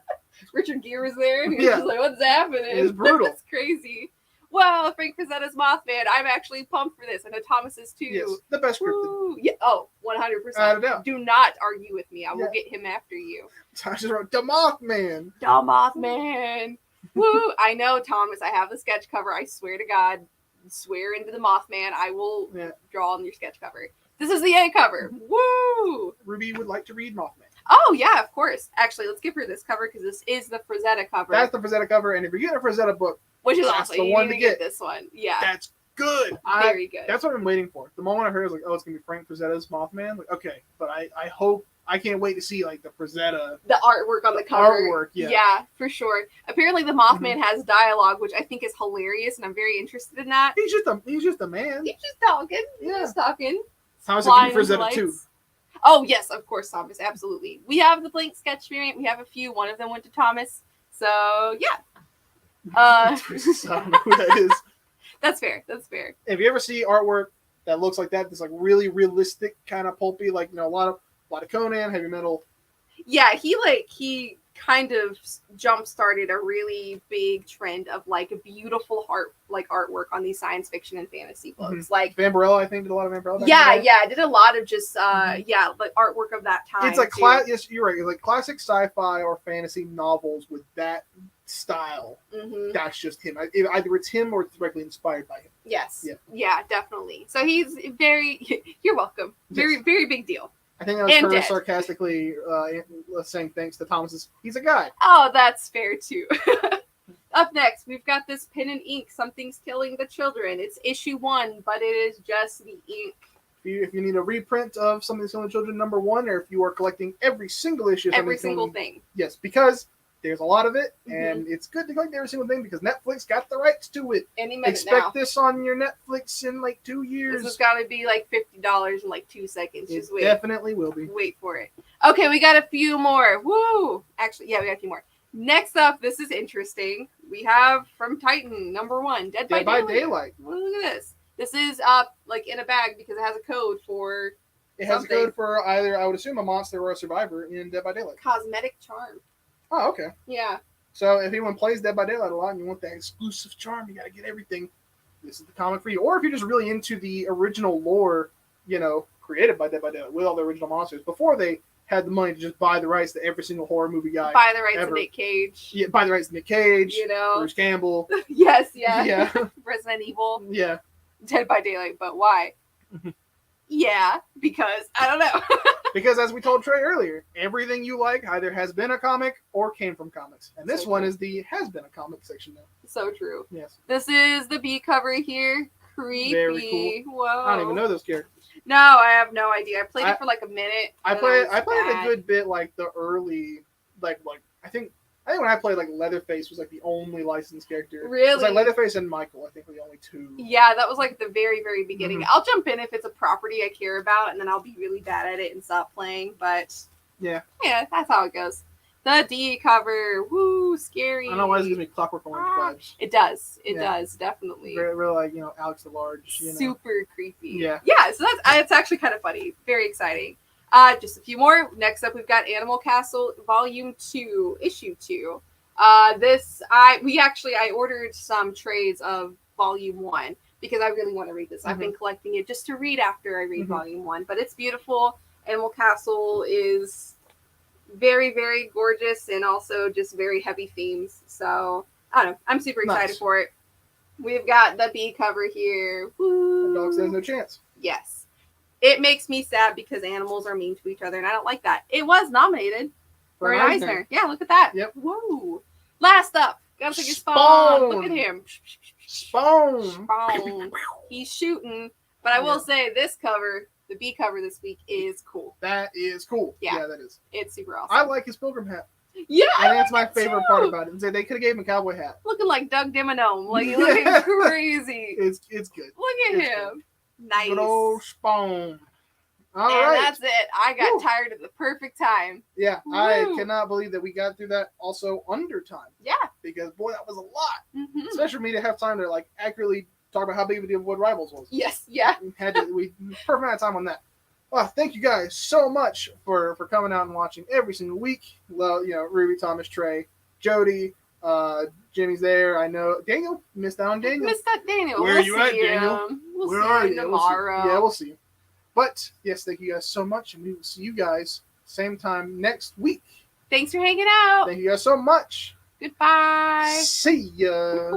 Richard Gere was there, and he was Yeah. just like, what's happening? It's brutal. It's crazy. Well, Frank Frazzetta's Mothman, I'm actually pumped for this. I know Thomas is too. Yes. The best scripted. Woo. Yeah. Oh, 100%. Without a doubt. Do not argue with me. I will get him after you. Tasha wrote, The Mothman. The Mothman. Woo. I know, Thomas. I have the sketch cover. I swear to God. Swear into the Mothman. I will draw on your sketch cover. This is the end cover. Woo. Ruby would like to read Mothman. Oh, yeah, of course. Actually, let's give her this cover because this is the Frazetta cover. That's the Frazetta cover, and if you get a Frazetta book, which is that's awesome. the You one need to get get. this one. Yeah. That's good. Very good. That's what I'm waiting for. The moment I heard it was like, oh, it's going to be Frank Frazetta's Mothman. Like, okay, but I hope, I can't wait to see like the Frazetta. The artwork on the cover. Artwork, yeah. Yeah, for sure. Apparently the Mothman has dialogue, which I think is hilarious, and I'm very interested in that. He's just a man. He's just talking. He's Yeah. just talking. Thomas Flying will give you into Frazetta too. lights. Oh, yes, of course, Thomas. Absolutely. We have the blank sketch variant. We have a few. One of them went to Thomas. So, yeah. I don't know who that is. That's fair. That's fair. If you ever see artwork that looks like that, that's like really realistic, kind of pulpy, like, you know, a lot of Conan, heavy metal. Yeah, he kind of jump started a really big trend of like a beautiful artwork on these science fiction and fantasy books. Like Vampirella, I think did a lot of Vampirella. I did a lot of just like artwork of that time. It's like yes, you're right. It's like classic sci-fi or fantasy novels with that style. That's just him. Either it's him or it's directly inspired by him. Yes. Yeah, definitely. So he's very. You're welcome. Very very big deal. I think that was her sarcastically saying thanks to Thomas's. He's a guy. Oh, that's fair too. Up next, we've got this pen and ink. Something's killing the children. It's issue 1, but it is just the ink. If you need a reprint of Something's Killing the Children #1, or if you are collecting every single issue, every single thing. Yes, because there's a lot of it, and it's good to collect every single thing because Netflix got the rights to it. Any minute Expect now. this on your Netflix in like 2 years. This has got to be like $50 in like 2 seconds. Just wait. Definitely will be. Wait for it. Okay, we got a few more. Woo! Actually, yeah, we got a few more. Next up, this is interesting. We have from Titan #1, Dead by Daylight. Look at this. This is like in a bag because it has a code for. It has a code for either, I would assume, a monster or a survivor in Dead by Daylight. Cosmetic charm. Oh, okay. Yeah. So if anyone plays Dead by Daylight a lot and you want that exclusive charm, you gotta get everything. This is the comic for you. Or if you're just really into the original lore, you know, created by Dead by Daylight with all the original monsters before they had the money to just buy the rights to every single horror movie guy. Buy the rights to Nick Cage. Yeah, buy the rights to Nick Cage. You know, Bruce Campbell. Yes, yeah. Yeah. Resident Evil. Yeah. Dead by Daylight, but why? Yeah, because I don't know. Because as we told Trey earlier, everything you like either has been a comic or came from comics. And this one is the has been a comic section now. So true. Yes. This is the B cover here. Creepy. Very cool. Whoa. I don't even know those characters. No, I have no idea. I played it for like a minute. I played a good bit like the early like I think when I played like Leatherface was like the only licensed character. Really? It was like Leatherface and Michael, I think, were the only two. Yeah, that was like the very, very beginning. I'll jump in if it's a property I care about, and then I'll be really bad at it and stop playing. But yeah, that's how it goes. The D cover, woo, scary. I don't know why this gives me Clockwork Orange vibes. It does. It does, definitely. Really like, Alex the Large. Super creepy. Yeah. Yeah, so it's actually kind of funny. Very exciting. Just a few more. Next up, we've got Animal Castle Volume 2, Issue 2. I ordered some trades of Volume 1 because I really want to read this. I've been collecting it just to read after I read Volume 1, but it's beautiful. Animal Castle is very, very gorgeous and also just very heavy themes. So, I don't know. I'm super excited for it. We've got the B cover here. Woo. The dog says no chance. Yes. It makes me sad because animals are mean to each other, and I don't like that. It was nominated for an Eisner. Yeah, look at that. Yep. Whoa. Last up, gotta take your Spawn. Look at him. Spawn. He's shooting. But I will say this cover, the B cover this week, is cool. That is cool. Yeah, that is. It's super awesome. I like his pilgrim hat. Yeah, And that's my did favorite too. part about it. They could have gave him a cowboy hat. Looking like Doug Dimmadome. Like, you looking crazy. It's good. Look at It's him. Nice. Good old Spawn. All and right. that's it. I got Woo. tired at the perfect time. Yeah, I Woo. cannot believe that we got through that also under time. Yeah. Because boy, that was a lot. Mm-hmm. Especially for me to have time to like accurately talk about how big of a deal Wood Rivals was. Yes. Yeah. We perfect amount of time on that. Well, thank you guys so much for coming out and watching every single week. Well, Ruby, Thomas, Trey, Jody, Jimmy's there. I know Daniel missed out on Daniel. Missed that Daniel. Where we'll are you at, see Daniel? him. We'll Where see are him you? tomorrow. We'll see you. But yes, thank you guys so much, and we will see you guys same time next week. Thanks for hanging out. Thank you guys so much. Goodbye. See ya.